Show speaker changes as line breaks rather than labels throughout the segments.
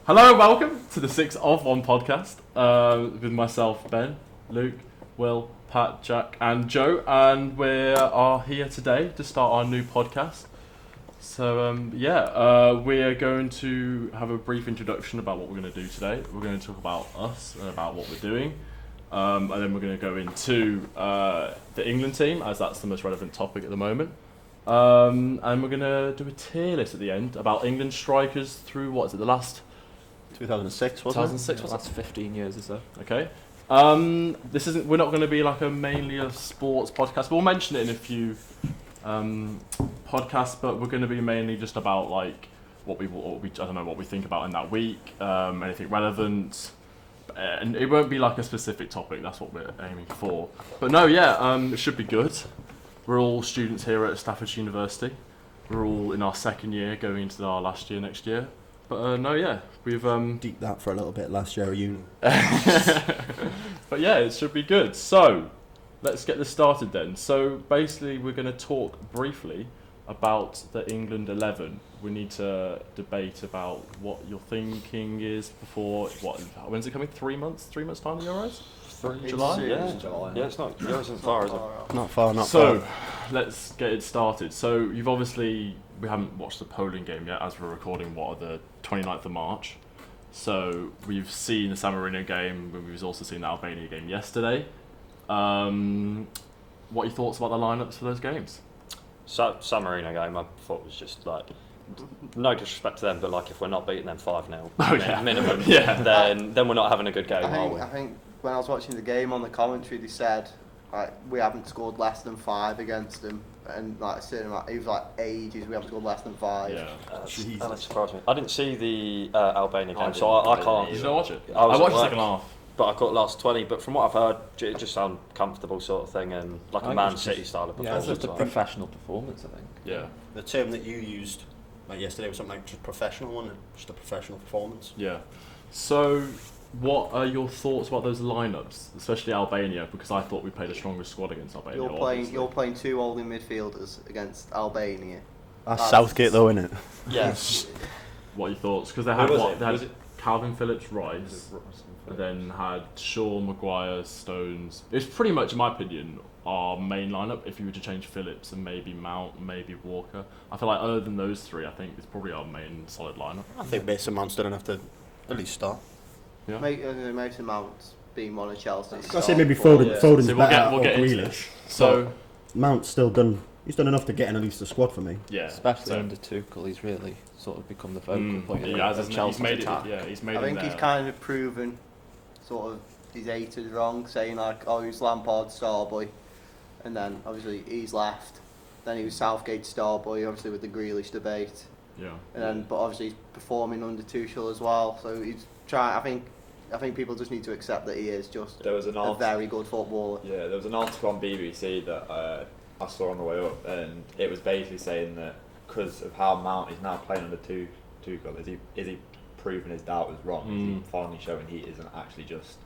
Hello, welcome to the 6 of 1 podcast with myself, Ben, Luke, Will, Pat, Jack and Joe, and we are here today to start our new podcast. So we're going to have a brief introduction about what we're going to do today. We're going to talk about us and about what we're doing, and then we're going to go into the England team, as that's the most relevant topic at the moment. And we're going to do a tier list at the end about England strikers through, what is it, the last
2006, wasn't
2006
it?
was
The last 15 years or so.
Okay. We're not going to be like a mainly a sports podcast. We'll mention it in a few podcasts, but we're going to be mainly just about like what we think about in that week, anything relevant, and it won't be like a specific topic. That's what we're aiming for. But no, it should be good. We're all students here at Staffordshire University. We're all in our second year, going into our last year next year. But we've
Deep that for a little bit last year at uni.
But yeah, it should be good. So let's get this started then. So basically, we're going to talk briefly about the England 11. We need to debate about what your thinking is before when's it coming? 3 months? 3 months time, the Euros? July?
Yeah, it's not. Yours isn't far, is it?
Not far.
So let's get it started. So we haven't watched the Poland game yet, as we're recording, the 29th of March. So we've seen the San Marino game, but we've also seen the Albania game yesterday. What are your thoughts about the lineups for those games?
San Marino game, I thought was just like, no disrespect to them, but like if we're not beating them 5-0 minimum, then we're not having a good game, are we?
I think when I was watching the game on the commentary, they said like we haven't scored less than 5 against them, and like it was like ages we haven't scored less than 5.
Yeah,
that surprised me. I didn't see the Albania game, so I can't.
Did you not watch it?
I
watched the second half,
but I caught the last 20. But from what I've heard, it just sounded comfortable sort of thing, and like a Man City style of performance.
Yeah, it's just a professional performance, I think.
Yeah.
The term that you used like yesterday was something like just professional, wasn't it? Just a professional performance.
Yeah. So, what are your thoughts about those lineups, especially Albania? Because I thought we played a stronger squad against Albania.
You're playing 2 holding midfielders against Albania.
That's Southgate though, isn't it?
Yes.
What are your thoughts? Because they had Calvin Phillips, Rice, and then had Shaw, Maguire, Stones. It's pretty much, in my opinion, our main lineup. If you were to change Phillips and maybe Mount, maybe Walker, I feel like other than those three, I think it's probably our main solid lineup.
I think Mason Mount's still enough to at least start.
Yeah.
Mason Mount being one of Chelsea's.
I say maybe Foden's
So
better
we'll get
or
into
Grealish.
this. So
Mount's still done. He's done enough to get in at least the squad for me.
yeah,
Especially under Tuchel, he's really sort of become the focal point of
he's
Chelsea's
made
attack.
he's made.
I think he's kind of proven sort of his haters wrong, saying like, oh, he's Lampard's star boy, and then obviously he's left. Then he was Southgate's star boy, obviously with the Grealish debate.
Yeah.
And then, but obviously he's performing under Tuchel as well. So he's trying. I think people just need to accept that he is just a very good footballer.
Yeah, there was an article on BBC that I saw on the way up, and it was basically saying that because of how Mount is now playing under Tuchel, is he proving his doubt was wrong? Is he finally showing he isn't actually just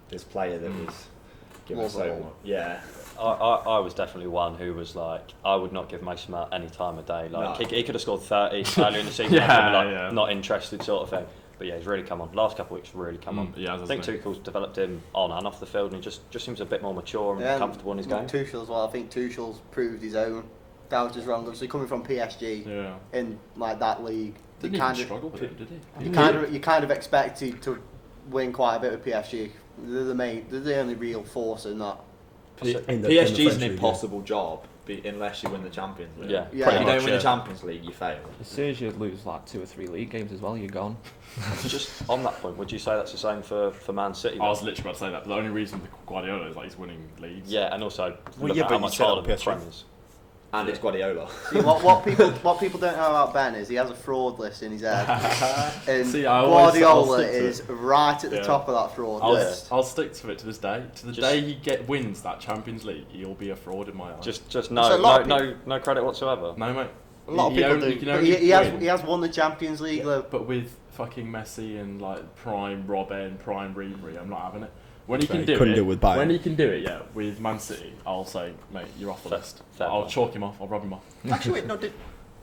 this player that was given so much? Yeah.
I was definitely one who was like, I would not give Mason Mount any time of day. Like he could have scored 30 earlier in the season. Not interested sort of thing. But yeah, he's really come on. Last couple of weeks, really come on.
Yeah,
I think Tuchel's developed him on and off the field, and he just seems a bit more mature and comfortable in his game.
Tuchel as well. I think Tuchel's proved his own doubters wrong. Obviously, coming from PSG in like that league,
Didn't even struggle with him, did he?
you kind of expected to win quite a bit with PSG. They're the only real force in that.
PSG is an impossible job unless you win the Champions League.
Yeah.
If you don't win the Champions League, you fail.
As soon as you lose like 2 or 3 league games as well, you're gone.
Just on that point, would you say that's the same for Man City?
I was literally about to say that. But the only reason for Guardiola is like he's winning leagues.
Yeah, and also
Well,
look at how much harder the Prem is.
And it's Guardiola.
See, what people don't know about Ben is he has a fraud list in his head, and
See,
Guardiola is right at the top of that fraud list.
I'll stick to it to this day. To the day he wins that Champions League, he'll be a fraud in my eyes.
Just no credit whatsoever.
No, mate.
A lot of people do.
But he has won the Champions League though.
But with fucking Messi and like prime Robben, prime Ribery, I'm not having it. When he can do it,
with Bayern.
when he can do it, with Man City, I'll say, mate, you're off the list. I'll chalk him off. I'll rub him off.
Actually, wait,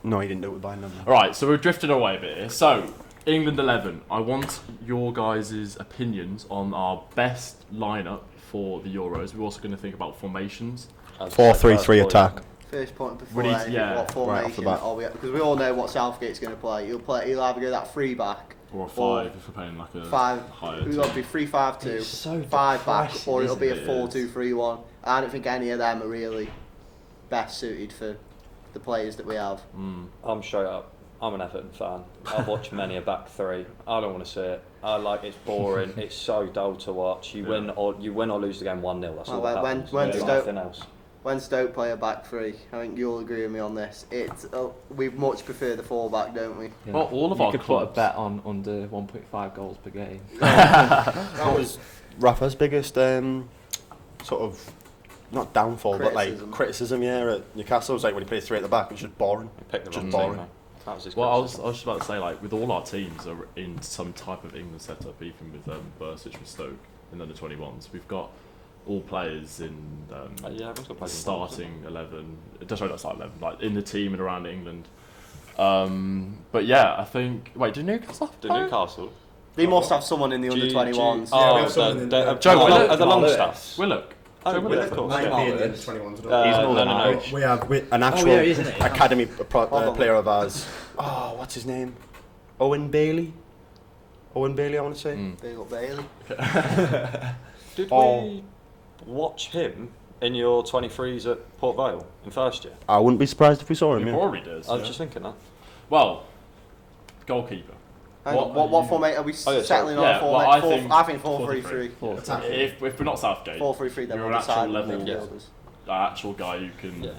no, he didn't do it with Bayern.
All right, so we're drifting away a bit here. So England 11. I want your guys' opinions on our best lineup for the Euros. We're also going to think about formations.
4-3-3 attack.
First point before
We need-
anything,
yeah,
what
right off the
formation
bat.
are we? Because we all know what Southgate's going to play. He'll either go that 3 back,
Or a 5 if we're playing like a
5.
higher
It'll
team.
either be 3-5-2,
It's so
5 back,
depressing,
or it'll be a
isn't it?
4-2-3-1. I don't think any of them are really best suited for the players that we have.
I'm straight up. I'm an Everton fan. I've watched many a back three. I don't want to see it. It's boring. It's so dull to watch. You win or lose the game 1-0. That's all that happens.
When
There's
Stoke-
nothing else.
When Stoke play a back 3, I think you'll agree with me on this. We much prefer the 4 back, don't we?
Yeah.
Well, all of
you
our
could
clubs.
put a bet on under 1.5 goals per game.
That was Rafa's biggest sort of not downfall, but like criticism. Yeah, at Newcastle was like when he played 3 at the back, it was just boring.
He picked the
Just
wrong
boring.
team, mate. That was his
Well, I was
criticism.
just about to say, like, with all our teams are in some type of England setup, even with Bursich with Stoke in the under-21s, we've got all players in
Yeah, everyone's got players in
starting 11. Sorry, not starting 11, like in the team and around England. But yeah, I think. Wait, do Newcastle have to
Do
play?
Newcastle?
They must have someone in the under-21s.
Yeah, we have someone in the-
Joe Willock.
Are the long
Lewis.
staffs?
Willock.
Oh,
Joe
Willock, of course.
Might
yeah.
be in the 21s.
He's an older
No, we have an actual
yeah, isn't he?
academy
on.
player of ours. Oh, what's his name? Owen Bailey, I want to say.
Big up Bailey.
Did
Oh.
we watch him in your 23s at Port Vale in first year?
I wouldn't be surprised if we saw him.
He
Yeah.
probably does.
I was just thinking that.
Well, goalkeeper.
Hang on, what formation are we
yeah,
settling
sorry.
on?
Yeah, well, I
I think
think
4-3-3.
If we're not Southgate,
4-3-3, then
you're
we'll
an
decide
actual
the
level,
midfielders.
an actual guy who can.
Yeah.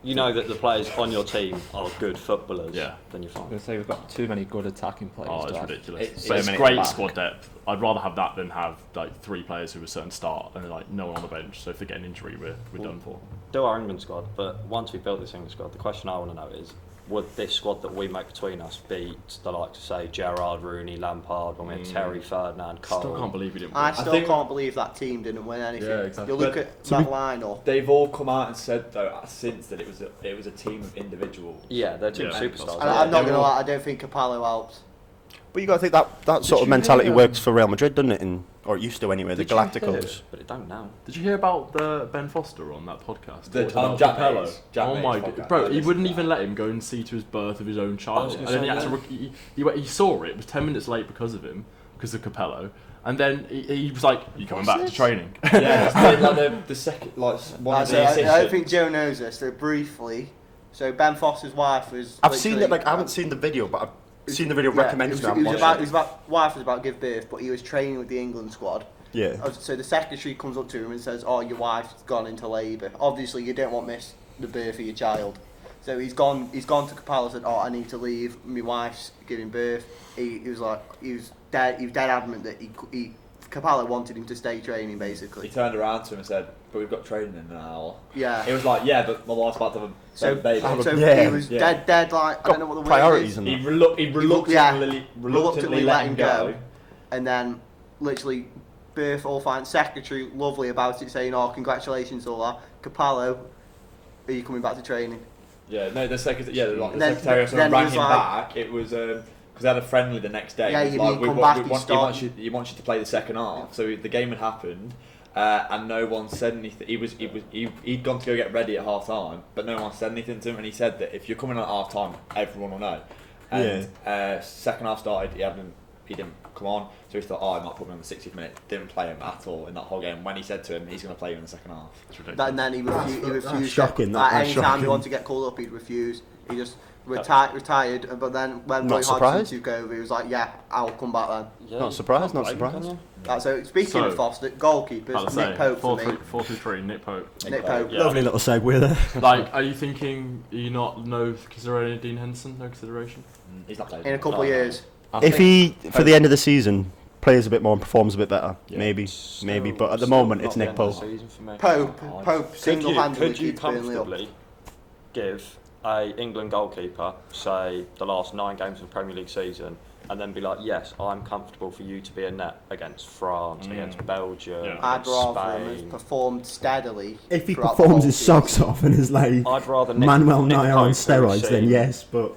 You know that the players on your team are good footballers.
Yeah.
Then you're
I'm going
fine.
to say we've got too many good attacking players.
Oh,
to
it's
have.
ridiculous.
It's
But it's
so many
great
back.
squad depth. I'd rather have that than have like 3 players who are certain start and then like no one on the bench. So if they get an injury, we're done for.
Do our England squad, but once we've built this England squad, the question I want to know is, would this squad that we make between us beat the likes of, say, Gerrard, Rooney, Lampard, when we had Terry, Ferdinand, Cole?
Still can't believe we didn't.
I
win.
still
think-
can't believe that team didn't win anything.
Yeah, exactly.
You look
But-
at that lineup.
They've all come out and said though since that it was a team of individuals.
Yeah, they're two
Yeah.
superstars.
And I'm not
they
going to
were-
lie, I don't think Capello helped.
But you got to think that sort of
you
mentality
hear,
works for Real Madrid, doesn't it? Or it used to anyway. The
Did you hear-
Galacticos.
But it don't now.
Did you hear about the Ben Foster on that podcast?
The-
Talking
on
about
Jack
Capello?
Mays. Jack
Oh
Mays
my
podcast.
god, bro!
I
He
listened
wouldn't
to
even
that.
let him go and see to his birth of his own child,
was
and
gonna
then he
say,
had to. He saw it. It was 10 minutes late because of him, because of Capello, and then he was like, "You coming back to training?"
Yeah, it's like the second one of the
I don't
assistants.
think Joe knows this. So briefly, so Ben Foster's wife was.
I've seen it.
literally-
Like I haven't seen the video, but I've seen the video
Yeah,
recommended.
It
and
was,
I've
it
watched
was about wife was about to give birth, but he was training with the England squad.
Yeah.
So the secretary comes up to him and says, "Oh, your wife's gone into labour. Obviously, you don't want to miss the birth of your child." So he's gone to Capello and said, "Oh, I need to leave. My wife's giving birth." He was dead adamant that Capello wanted him to stay training,
He
basically.
turned around to him and said, "But we've got training in an hour."
Yeah.
He was like, "Yeah, but my wife's about to have a
So,
baby."
so
Yeah.
he was
Yeah.
dead like, I don't know what the word
priorities
is.
and
He,
that.
reluctantly let him go.
And then literally birth all fine. Secretary lovely about it, saying, "Oh, congratulations, all that." Capello, are you coming back to training?
Yeah, no, the secretary. Yeah, like the
Then-
secretary or
then
someone
he
rang
was
him
like-
back. It was because they had a friendly the next day.
Yeah,
It was
you
like,
need
we
come
want-
back,
we
you
want-
start-
he wants you to play the second half. So the game had happened, and no one said anything. He'd gone to go get ready at half time, but no one said anything to him. And he said that if you're coming on at half time, everyone will know. And second half started, he didn't come on, so he thought, oh, I might put him in the 60th minute. Didn't play him at all in that whole game. When he said to him, he's going to play you in the second half.
It's ridiculous.
And then he refused.
That's shocking,
Like,
that's
any time
shocking.
he wanted to get called up, he'd refuse. He just retired. But then when
Not
Roy Hodgson
surprised?
took over, he was like, "Yeah, I'll come back then."
Yeah,
Not surprised, not
can't blame
surprised.
him,
So speaking
So,
of Foster,
I'd
goalkeepers,
say
Nick Pope for me.
4-3-3, Nick Pope.
Nick Pope.
Yeah.
Lovely little segue there.
Like, are you thinking? Are you not considering Dean Henderson? No consideration.
He's not played.
In a couple of years.
If he, for the end of the season, plays a bit more and performs a bit better,
Yeah.
maybe. But at the
Still
moment,
not
it's
the
Nick
end of
Pope.
the season for me.
Pope single-handedly
Could you
keeps Burnley up.
comfortably give a England goalkeeper, say, the last 9 games of the Premier League season, and then be like, yes, I'm comfortable for you to be a net against France, against Belgium,
Yeah.
I'd
against
rather him have
Spain.
performed steadily.
If he
throughout the
performs
whole
his
season.
socks off and is like
I'd rather Nick,
Manuel
Nick
Neuer
Pope,
on
who we've
steroids, then
seen-
yes. But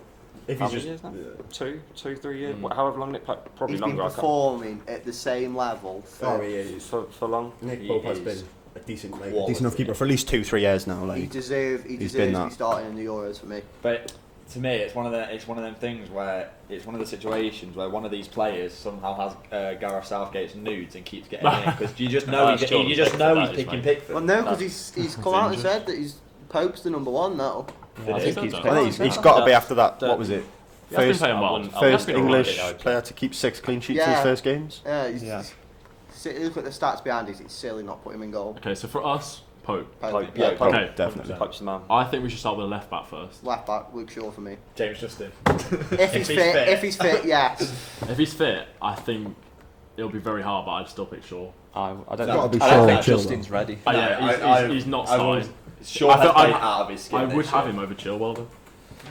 If
How
he's
many
just
years now? 2, 3 years? However long Nick Pope, probably
He's
longer.
been performing at the same level
For long.
Nick Pope has been a decent enough keeper for at least 2-3 years now. Like
he deserves to be starting in the Euros for me.
But to me, it's one of them things where it's one of the situations where one of these players somehow has Gareth Southgate's nudes and keeps getting in because you just know he's picking Pickford.
Well, no, because he's come out and said that Pope's the number one now.
I think
he's got to be after that. What was it?
First
English player to keep 6 clean sheets in his first games.
Yeah. Look at the stats behind it. It's silly not putting him in goal.
Okay, so for us, Pope.
Pope,
Okay,
definitely.
Pope's the man.
I think we should start with a left back first.
Left back, Luke Shaw for me.
James Justin.
If he's fit, yes.
If he's fit, I think it'll be very hard, but I'd still pick Shaw.
I don't
Gotta be
I don't
Shaw,
think
Chilwell.
Justin's ready.
He's not starting.
Sure, out of his skin.
I would have him over Chilwell though.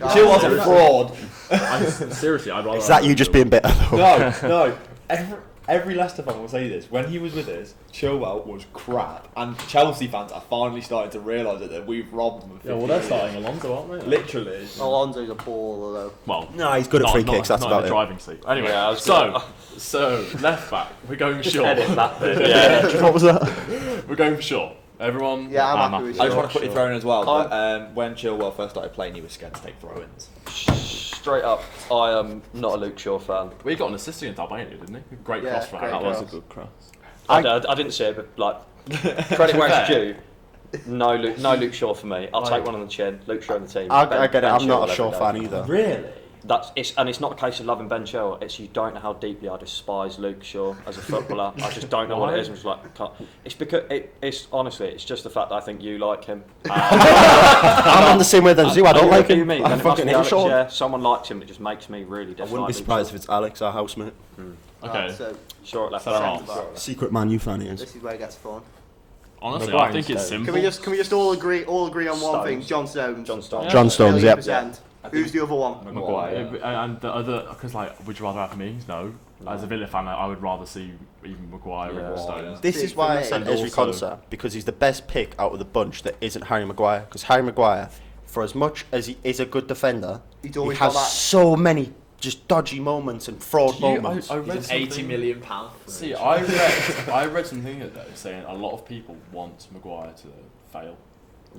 Chilwell's a fraud.
Seriously, I'd rather.
Is that you just being bitter though?
No. Every Leicester fan will say this. When he was with us, Chilwell was crap, and Chelsea fans are finally starting to realise that we've robbed them.
Yeah, well, they're starting Alonso, aren't they?
Literally.
Alonso's a baller though.
Well,
No, he's good at free kicks. That's
not
about
in the
it.
driving seat. Anyway,
Yeah,
so left back, we're going Shaw.
Edit that bit. Yeah.
What was that?
We're going for Shaw. Everyone.
Yeah, I'm happy with
I just
Shaw.
want to quickly throw in as well. But, when Chilwell first started playing, he was scared to take throw-ins.
Straight up, I am not a Luke Shaw fan.
We got an assist against Albania, didn't he? Great
Yeah,
cross for
great
Albania.
That was
cross.
a good cross.
I didn't see it, but like credit where it's due. No Luke Shaw for me. I'll take one on the chin. Luke Shaw on the team.
I
Ben
get it. I'm not a
Chilwell
Shaw
every
fan
day.
either.
Really?
It's not a case of loving Ben Chilwell. It's you don't know how deeply I despise Luke Shaw as a footballer. I just don't know what it is. I'm just like, it's because it's honestly, it's just the fact that I think you like him.
I'm on the same way as you. I don't like him.
Me,
I
then it must
fucking
be
hate
Alex,
Shaw.
yeah, someone likes him. It just makes me really
I
dislike.
wouldn't be surprised if it's Alex, our housemate.
Okay.
So
Sure, left
Centre
back.
half.
Secret Man U fan he is.
this is where it gets fun.
Honestly,
Maguire
I think it's
Stones.
simple.
Can we just all agree on one thing?
Stones.
John Stones.
John Stones.
John Stones, yep.
1,000,000%. Who's the other one?
Maguire.
And the other, because would you rather have Mings? No. As a Villa fan, I would rather see even Maguire and Stones.
This
Big
is why I
for
said
me.
Ezri
Also-
Konsa, because he's the best pick out of the bunch that isn't Harry Maguire. Because Harry Maguire, for as much as he is a good defender,
He's
he
always
has
got that.
so many just dodgy moments and fraud moments.
I read
He's
something.
£80 million.
See, I read something though saying a lot of people want Maguire to fail.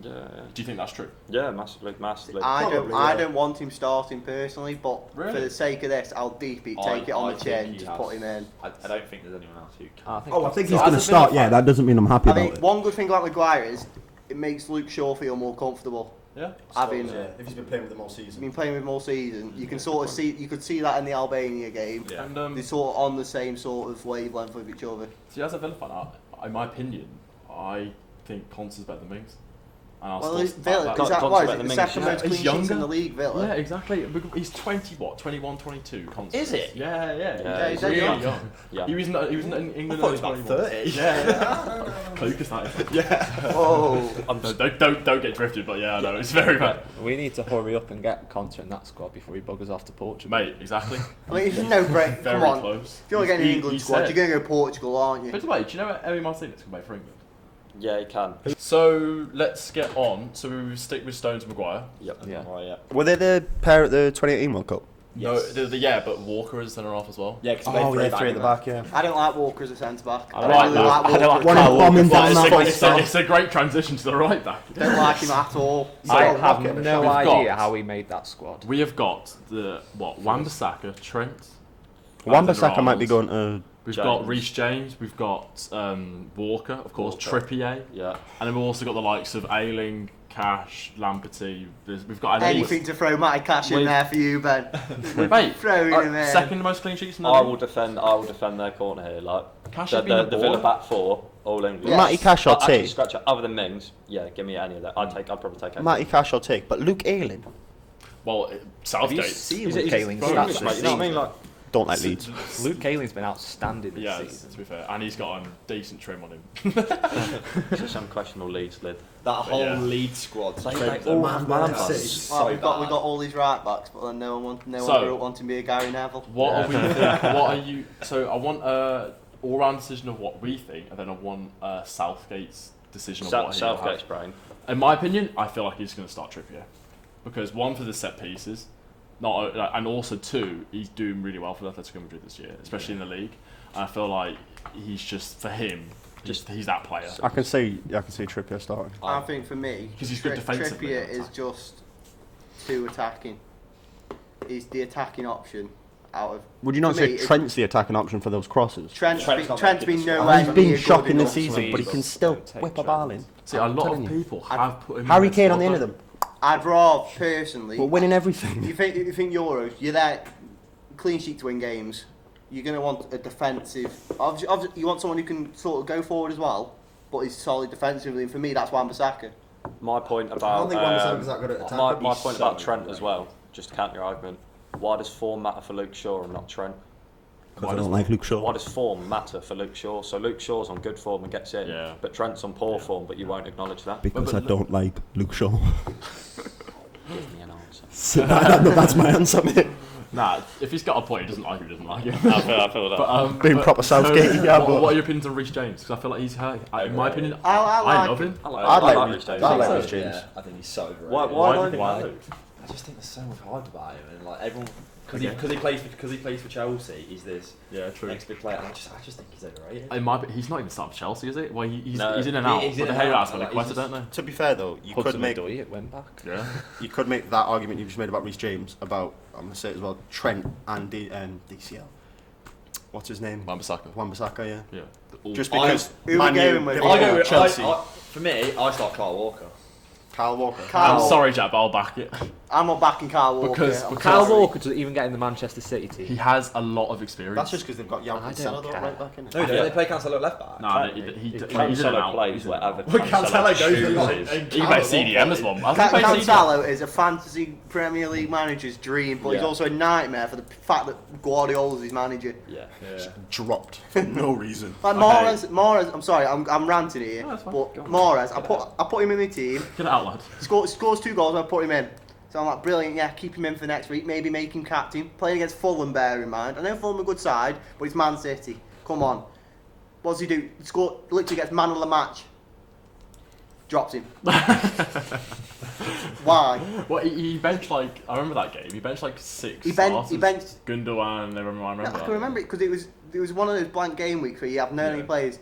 Yeah,
Do you think that's true?
yeah, massively.
I don't want him starting personally, but
Really?
for the sake of this, I'll deep it, take it on the chin, just put him in.
I don't think there's anyone else who can.
I think
So
he's
as
going
a
to start.
Villa
Yeah,
fan-
that doesn't mean I'm happy
I
about
think
it.
one good thing about Maguire is it makes Luke Shaw feel more comfortable.
Yeah.
Having
if he's been playing with them all season.
been playing with him all season, you can sort of see. You could see that in the Albania game.
Yeah.
And
They're sort of on the same sort of wavelength with each other.
see, as a Villa fan, in my opinion, I think Conte's better than Mings. And I'll
Well,
still
it's Villa,
back
is
that.
that
Conte's
why? Is
better
it
than
the
Mings,
second
yeah.
most
He's
clean sheets in
younger.
the league, Villa?
Yeah, exactly. He's 21, 22. Conte.
Is it?
Yeah.
Yeah,
He's
he's
really
young.
young.
Yeah.
He was in England.
I thought he was
under
about
21.
30.
Yeah. Lucas, that is.
Whoa.
No, don't get drifted, but yeah, I know it's very bad,
We need to hurry up and get Conte in that squad before he buggers off to Portugal.
mate. Exactly.
I mean, it's no break.
Very
Come on.
close.
If you're getting an
He
England squad,
said-
you're going to go Portugal, aren't you?
But wait, do you know Emi Martinez can play for England?
Yeah, he can.
So let's get on. So we stick with Stones and Maguire.
Yep.
Yeah.
Oh, yeah.
Were they the pair at the 2018 World Cup?
Yes.
No, yeah, but Walker is centre half as well.
Yeah, because
Three at the back, yeah.
I don't like Walker as a centre back.
I like
really
that.
like
I
Walker.
don't like
When
Kyle
he's bombing
Walker.
down that
It's a great transition to the right back.
Don't like him at all.
I
got a
have
rocket in the
no
shot. We've
idea
got-
how he made that squad.
We have got Wan-Bissaka, Trent.
Wan-Bissaka might be going to...
We've
James.
got Reece James. We've got Walker, of course,
Walker.
Trippier,
Yeah.
and then we've also got the likes of Ayling, Cash, Lamperty. We've got
Anything to throw Matty Cash in
Wait.
there for you, Ben.
Mate,
Throw him in.
second most clean sheets in the
I
league.
will defend their corner here. Like
Cash
the,
has been
the,
the
the Villa
baller.
back four, all England.
Yes.
Matty Cash I'll
Actually,
take.
scratch it. Other than Mings, yeah, give me any of that. I'd probably take any.
Matty Cash I'll take. But Luke Ayling,
Well,
Have you
Southgate.
seen
He's
Luke
English,
Ayling's
mate.
stats
You
this
know what I
season?
mean? Like,
don't like Leeds.
Luke Ayling's been outstanding this
Yeah,
season.
to be fair, and he's got a decent trim on him.
it's just some questionable Leeds lid.
That whole
yeah.
lead squad.
Well, we've got all these right backs, but then no one grew up wanting to be a Gary Neville.
What are we? What are you? So I want all-round decision of what we think, and then I want Southgate's decision of what he'll
Southgate's
have.
brain.
In my opinion, I feel like he's going to start Trippier, because one for the set pieces, and also two, he's doing really well for Atletico Madrid this year, especially in the league. And I feel like he's just for him. He's that player.
I can see Trippier starting.
I think for me,
because he's good defensively.
Trippier is just too attacking. He's the attacking option out of.
Would you not say Trent's the attacking option for those crosses?
Trent's been nowhere.
He's been shocking this season, but he can still whip a ball in.
See, a lot of people have put him.
Harry Kane on the end of them.
I'd rather personally.
But winning everything.
You think Euros? You're there, clean sheet to win games. You're going to want a defensive. Obviously, you want someone who can sort of go forward as well, but is solid defensively. And for me, that's Wan-Bissaka.
My point about
I don't think Wan-Bissaka's that good at attacking.
my point about Trent as well. Just to counter your argument. Why does form matter for Luke Shaw and not Trent?
Because I don't like Luke Shaw.
Why does form matter for Luke Shaw? So Luke Shaw's on good form and gets in, but Trent's on poor form, but you won't acknowledge that.
Because I don't like Luke Shaw.
Give me an answer.
That's my answer, mate.
Nah, if he's got a point, he doesn't like him.
I feel that.
But,
being proper Southgate,
what are your opinions on Reece James? Because I feel like he's hurt. In my opinion, I love him.
I like Reece James.
I like Reece James.
I think he's so overrated.
Why?
I just think there's so much hype about him, and like everyone, because he plays for Chelsea, he's this next big player. And I just think he's overrated.
He's not even starting for Chelsea, is it? Well, he's in and out. But the Hayards got requested, don't they?
To be fair though, you could make that argument you just made about Reece James about, I'm gonna say it as well, Trent and DCL. What's his name? Wan-Bissaka, yeah. Just because
Chelsea. For me, I start Kyle Walker.
Kyle Walker.
I'm sorry, Jack, but I'll back it.
I'm not backing Kyle Walker.
Because Kyle Walker doesn't even get in the Manchester City team.
He has a lot of experience.
That's just because they've got Cancelo right back in it.
No, they play Cancelo left back.
No,
Cancelo plays wherever.
Cancelo
goes. He plays CDM as well.
Cancelo is a fantasy Premier League manager's dream, but he's also a nightmare for the fact that Guardiola's his manager.
Yeah.
Dropped for no reason.
Like Mahrez. I'm sorry, I'm ranting here, but Mahrez, I put him in my team.
Get it out, lad.
Scores 2 goals, I put him in. So I'm like, brilliant, yeah, keep him in for next week, maybe make him captain. Playing against Fulham, bear in mind. I know Fulham are a good side, but it's Man City. Come on. What does he do? Literally gets man of the match. Drops him. Why?
Well, he benched I remember that game, he benched 6
He benched
Gundogan, I
can remember it because it was one of those blank game weeks where you have no any players.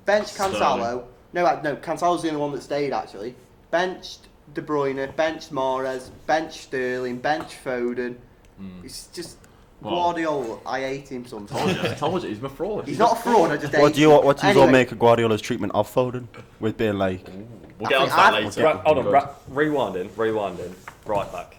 Benched Cancelo. No, Cancelo's the only one that stayed actually. Benched De Bruyne, benched Mahrez, benched Sterling, benched Foden. It's just Guardiola. I hate him sometimes.
I told you, he's a fraud.
He's not a fraud. I just hate
him. What do you all make of Guardiola's treatment of Foden with being like?
We'll get on to that later. Hold on, rewinding. Right back.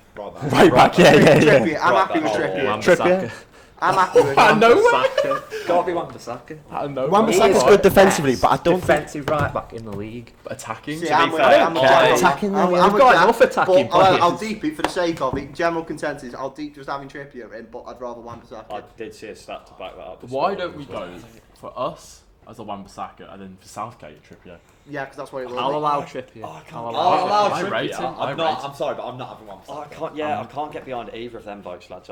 Yeah. I'm happy with Trippier. I'm happy with
Out of nowhere.
Gotta be Wan-Bissaka.
Wan-Bissaka's good defensively, but I don't
defensive right back in the league.
But attacking.
See, I'm attacking.
I've got enough attacking.
I'll deep it for the sake of it. General consensus, I'll deep just having Trippier in, but I'd rather Wan-Bissaka.
I did see a stat to back that up.
Why don't we go for us as a Wan-Bissaka and then for Southgate Trippier?
Yeah, because that's what it will.
I'll allow Trippier.
I'll allow
I rate
Trippier.
him.
I'm sorry, but I'm not having Wan-Bissaka.
I can't get behind either of them votes, lads.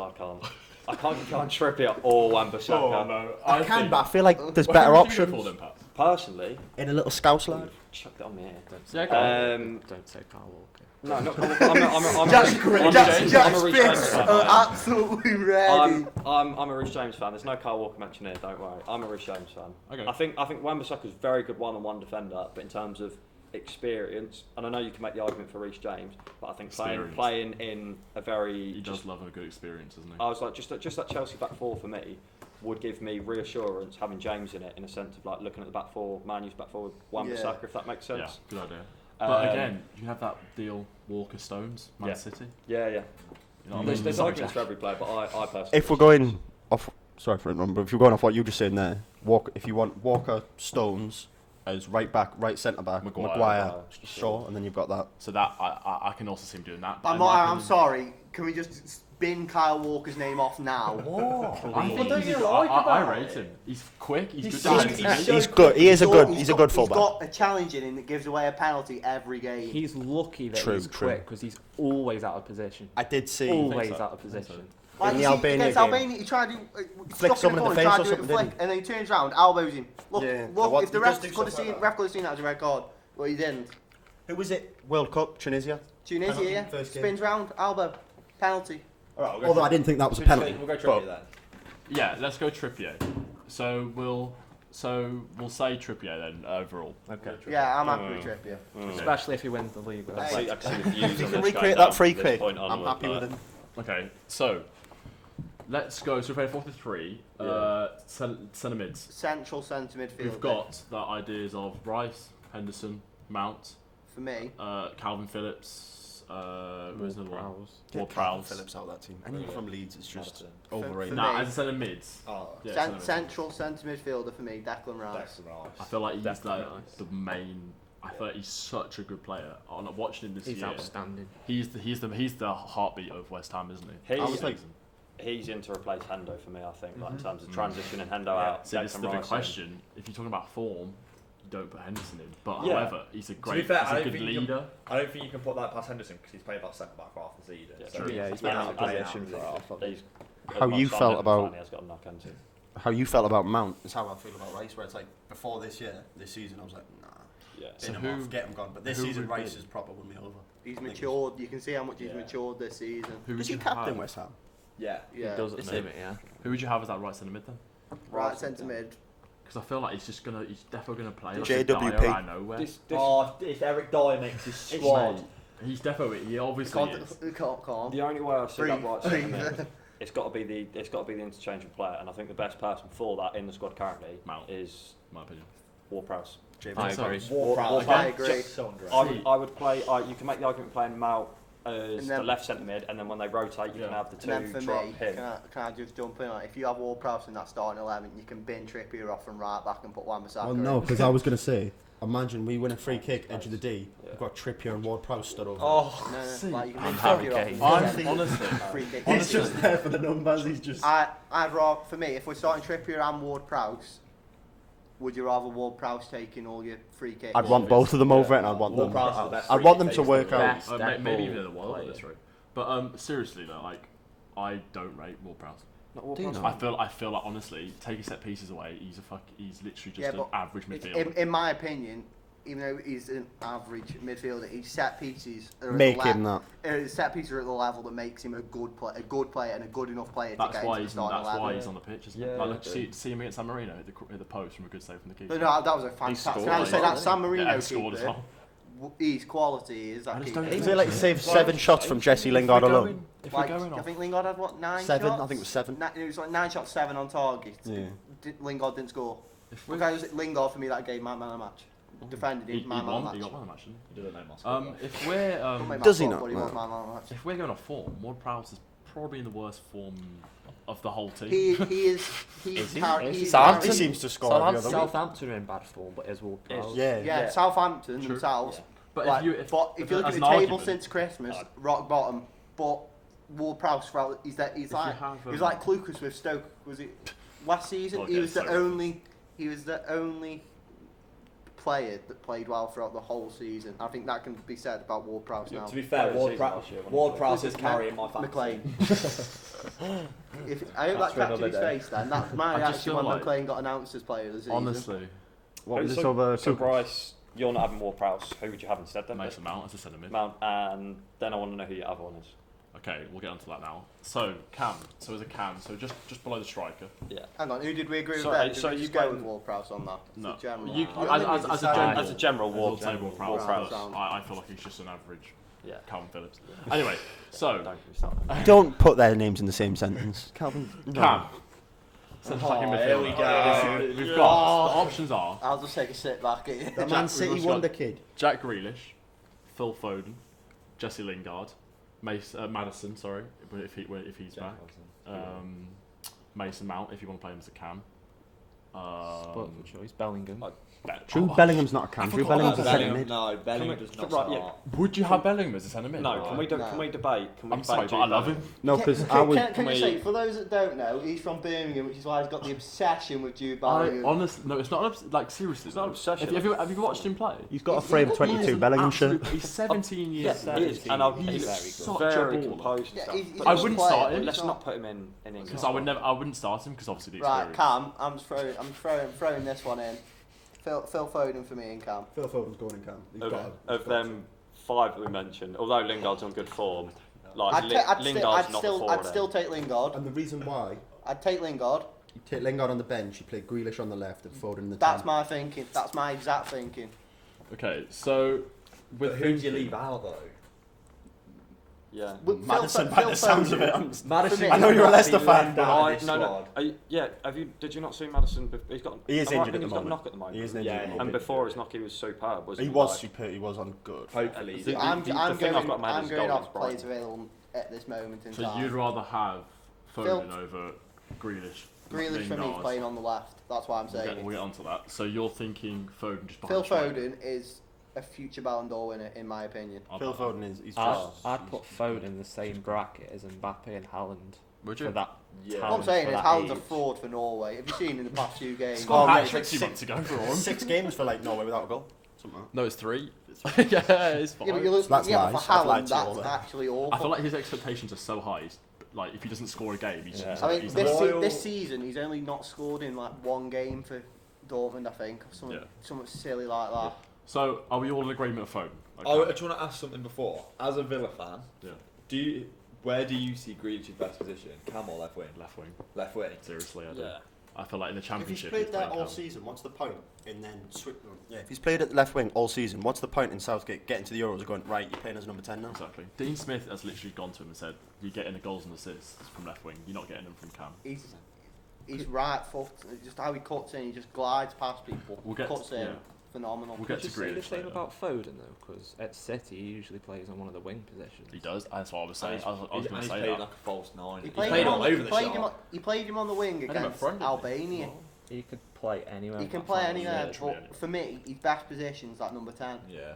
I can't get behind Trippier or Wan-Bissaka.
Oh no,
I can, but I feel like there's better options.
Personally,
in a little scouse lad.
Chuck that on me here.
Don't say Kyle Walker.
No, not I'm a Reece James fan.
Absolutely ready.
I'm a Reece James fan. There's no Kyle Walker mentioned here. Don't worry. I'm a Reece James fan.
Okay.
I think Wan-Bissaka's a very good one-on-one defender, but in terms of experience, and I know you can make the argument for Reece James, but I think playing in a very
he does love a good experience, doesn't he?
I was like just that Chelsea back four for me would give me reassurance having James in it, in a sense of like looking at the back four, Man U's back four with Wan-Bissaka, if that makes sense.
Yeah, good idea. But again, you have that deal Walker Stones, Man City.
Yeah.
You know
there's arguments for every player, but I personally.
If we're going off, sorry for interrupting, but if you're going off what you were just saying there, if you want Walker, Stones as right back, right centre back, Maguire, Shaw, and then you've got that.
So that I can also see him doing that.
I'm sorry. Can we just spin Kyle Walker's name off now?
I rate him. He's quick. He's
good. He's a good fullback.
He's got a challenge in him that gives away a penalty every game.
He's lucky that he's quick because he's always out of position.
I did see.
Always out of position.
In the Albania game.
Albania, he tried to
flick someone in the face or something,
and then he turns around, elbows him. Look, if the ref could have seen that as a red card, but he didn't.
Who was it? World Cup, Tunisia.
Spins round, elbow, penalty.
Alright,
Although I didn't think that was a penalty.
We'll go Trippier then.
Yeah, let's go Trippier. So we'll say Trippier then overall.
Okay.
Yeah, I'm happy with Trippier.
Especially if he wins the league.
I can see the views
You
on
can
this
recreate
going
that
down
free
from this
kick.
point
I'm
onward,
happy
but-
with him.
Okay, so let's go. So we're playing 4-3. Centre mids.
Central centre midfield.
We've got the ideas of Rice, Henderson, Mount,
For me,
Calvin Phillips, who's another one?
Get
Ward
Calvin
Prowse.
Phillips out of that team. Anyone from Leeds is just
Madison.
overrated.
For
Nah,
me-
as a centre mids.
Oh,
Yeah,
cen-
centre mids.
central centre midfielder for me, Declan Rice.
Declan Rice.
I feel like he's
Definitely
like
nice.
the main. I feel like he's such a good player. On watching him this
He's
year,
outstanding.
he's the heartbeat of West Ham, isn't he?
He's,
I was like-
he's in to replace Hendo for me, I think, like in terms of transitioning Hendo out.
So this is
Declan
the big
Rice in.
question. If you're talking about form, you don't put Henderson in. But
Yeah.
however, he's a
To be
great,
fair, I
he's a
don't
good
think you can-
leader.
I don't think you can put that past Henderson because he's played about centre back for half the season.
Yeah,
so
true.
Yeah, he's
Yeah,
been out of
playing
position
out
for
of
half of it.
He's-
How
as
you
much as I
felt
don't
about-
find he has got a knock into.
How you felt about Mount is how I feel about Rice, where it's like before this season, I was like, nah,
Yeah.
So
bin him
who-
off, get him gone. But this
who
season,
would
Rice
be-
is proper won me over.
He's matured. You can see how much he's
Yeah.
matured this season.
Who
Is
would
he
you
captain
have?
West Ham?
Yeah.
Yeah.
He does at
Is
the
he?
minute, yeah.
Who would you have as that right centre mid then?
Right centre mid.
Because I feel like he's definitely gonna play like
JWP.
a Dyer out of nowhere.
Oh, if Eric Dyer makes his
Mate,
squad.
he's definitely. He obviously is.
Can't.
The only way I see that
Breathe.
right centre mid, it's got to be the interchangeable player, and I think the best person for that in the squad currently
Mount.
is
My opinion.
Ward Prowse.
I agree.
Ward-Prowse.
I agree.
So underrated.
I would play. You can make the argument playing Mount as
And then-
the left centre mid, and then when they rotate, you
Yeah.
can have the two
And then for
drop
me,
him.
can I just jump in on it? If you have Ward Prowse in that starting 11, you can bin Trippier off from right back and put Wan-Bissaka
Well, no,
in.
because I was going to say, imagine we win a free kick, edge of the D,
Yeah.
we've got Trippier and Ward Prowse stood over.
Oh,
No,
See,
like you can
I'm
bin
Harry
Trippier
Kane.
off
I'm
from
honestly.
free kick.
He's just there for the numbers, he's just...
I'd rather, for me, if we're starting Trippier and Ward Prowse, would you rather Ward Prowse taking all your free kicks?
I'd want both of them over it, and I'd want them.
Ward-Prowse is the best
I'd
free
want them
kick
to
taker
work
in the
out.
Best
Maybe
dead
even in the
ball
world at this
player.
rate. But seriously though, like I don't rate Ward Prowse.
Not Ward
Do you
Prowse.
not?
I feel like honestly, take his set pieces away, he's literally just
Yeah,
an
but
average midfielder.
in my opinion, even though he's an average midfielder, his set pieces are
Make
at the
him that.
His set pieces are at the level that makes him a good player and a good enough player to
That's
get
why
into the starting 11.
he's on the pitch, isn't
Yeah,
it? Like, look,
yeah.
see him against San Marino at the post from a good save from the keeper.
No, that was a fantastic.
scored,
Can I say that San Marino
Yeah, he scored as
keeper?
well.
His quality is
I
that
just
keeper.
don't
Is it like saved 7 shots from Jesse
If
Lingard
we're
alone?
going- If
Like,
we're going
I
off,
think Lingard had what, 9
7?
shots?
I think it was 7.
It was like 9 shots, 7 on target.
Yeah.
Lingard didn't score.
if we,
Okay, Lingard for me that game man of the match. Defended
he
him, man of the
won
match.
the match. Didn't
He didn't know my
he?
squad.
If we're
Don't make
Does
my
he
fault,
not?
but he was
No.
man of the match.
if we're going off form, Ward Prowse is probably in the worst form of the whole team.
He is
He
He seems to score every other week.
Southampton are in bad form, but is Ward Prowse.
Yeah.
Yeah, Southampton
True.
themselves.
But
Like,
if you if
you look at
as
the
an
table
argument-
since Christmas, rock bottom. But Ward Prowse, he's
If you
like
have,
he was like Lucas with Stoke. Was it last season?
Oh,
he
yeah,
was the
sorry.
only player that played well throughout the whole season. I think that can be said about Ward Prowse now.
To be fair,
Player of the season last year, wasn't
Ward
he?
Prowse is carrying my fantasy.
McLean. I hope
That's
that
for
captured
another
his
day.
face then. That's my
I just
reaction
feel
when
like-
McLean got announced as player of the season.
honestly,
What was this
so,
over?
So Bryce, you're not having Ward Prowse. Who would you have instead then?
Mason Mount as a centre mid.
Mount, and then I want to know who your other one is.
Okay, we'll get onto that now. So Cam, so as a Cam, so just below the striker.
Yeah.
Hang on, who did we agree
So,
with then? Did
so
we
you
just go
go-
with Ward Prowse on that? As
No,
a general?
you,
I don't think
as
we
a
decided.
general,
As a general,
we'll
Ward
say Ward Prowse.
Ward Prowse.
Prowse.
I feel like he's just an average
Yeah.
Calvin Phillips. Anyway, so
Don't get me started.
Don't put their names in the same sentence. Calvin.
Cam, centre attacking
Oh,
midfielder.
here we go.
We've got the options are
I'll just take a sit back at you.
The Man
Jack-
City
we've got-
wonder kid.
Jack Grealish, Phil Foden, Jesse Lingard, Madison. Sorry, if he's back. Mason Mount, if you want to play him as a Cam.
Spoilt for choice. Bellingham.
Drew Bellingham's not a cam. Drew Bellingham's a centre
Bellingham,
mid.
no, Bellingham does not
Right,
start.
Would you have Bellingham as a centre mid?
No, can we
No.
can we debate? Can we
I'm
debate
sorry, but I love him.
No, because I
Can,
would.
can you
we-
say, for those that don't know, he's from Birmingham, which is why he's got the obsession with Jude Bellingham.
I honestly, no, it's not like seriously.
It's not an obsession.
Have you watched him play?
He's got a frame
He's
22
an
Bellingham shirt.
absolute- He's 17
Yeah,
years
he
old.
is, and I'll,
He's
he's
such
very
a baller.
composed and
Yeah,
stuff.
he's a
But
I
good
wouldn't
player,
start
but
him.
let's
he's
not put him in England.
Because I wouldn't start him because obviously the
Right,
experience.
Cam, I'm throwing this one in. Phil Foden for me and Cam.
Phil Foden's going in cam. He's got
Of them 5 that we mentioned, although Lingard's on good form, Like Lingard's not the forward.
I'd still take Lingard.
And the reason why,
I'd take Lingard.
you take Lingard on the bench, you play Grealish on the left and Foden in the
That's
10.
my thinking. That's my exact thinking.
Okay, so
But who do you leave out though?
Yeah.
Madison, by the sounds of it.
Madison.
I know you're a Leicester fan,
No. Did you not see Madison? He's got.
He is injured at the
He's got a
moment.
knock at the moment.
He is injured.
Yeah,
And before his knock, he was superb. Wasn't
He
he?
was
Like,
super. He was on good.
Hopefully.
The
I'm
thing I've
going
got mad is
off
Golden's
players
Brighton.
available at this moment in
So
time.
you'd rather have
Phil-
Foden over Grealish?
Grealish for me is
Lingard.
playing on the left. That's why I'm saying.
We'll get onto that. So you're thinking Foden just
Phil
behind Schmeichel?
Foden is a future Ballon d'Or winner, in my opinion.
Phil Foden is. He's
I'd
just.
put Foden in the same bracket as Mbappe and Haaland.
Would
For
you?
that
Yeah.
What I'm
talent,
saying
for
is
that
Haaland's a
age.
fraud for Norway. Have you seen in the past few games?
Well,
Hat
yeah,
trick 2 months ago for him.
6 games for like Norway without a goal. Something like
No, it's 3. yeah, it's fine.
Yeah, but you look,
That's
yeah, but
nice.
for
I've lied
Haaland,
to you all
that's
then.
actually awful.
I feel like his expectations are so high. Like if he doesn't score a game, he's.
Yeah.
he's
I mean,
he's
this season he's only not scored in like one game for Dortmund, I think, or something,
Yeah.
something silly like that.
So are we all in agreement of Foden?
Oh, do you want to ask something before? As a Villa fan,
Yeah.
where do you see Grealish's best position? Cam or left wing?
Left wing.
Left wing.
Seriously, I do.
Yeah.
I feel like in the
If
championship.
he's played there all season, what's the point? And then switch. Yeah, if he's played at left wing all season, what's the point in Southgate getting to the Euros and going, right, you're playing as number 10 now?
Exactly. Dean Smith has literally gone to him and said, "You're getting the goals and assists from left wing. You're not getting them from Cam."
He's right foot, just how he cuts in, he just glides past people.
We'll get
cuts
to-
in,
yeah.
phenomenal.
We'll get
Would you
to
say the
Grealish
same
later.
about Foden though? Because at City he usually plays on one of the wing positions.
He does. That's what I was saying. I was
And
going to
he's
say
played
that.
like a false 9.
He
He
played,
played
him
all
on,
over
he
the
played him
shop.
on, he played him on the wing
him at
against
front, didn't he?
Albania.
He could play anywhere.
He
in
can
that
play
final,
anywhere,
literally
but
anywhere.
for me, his best position's like number 10.
Yeah.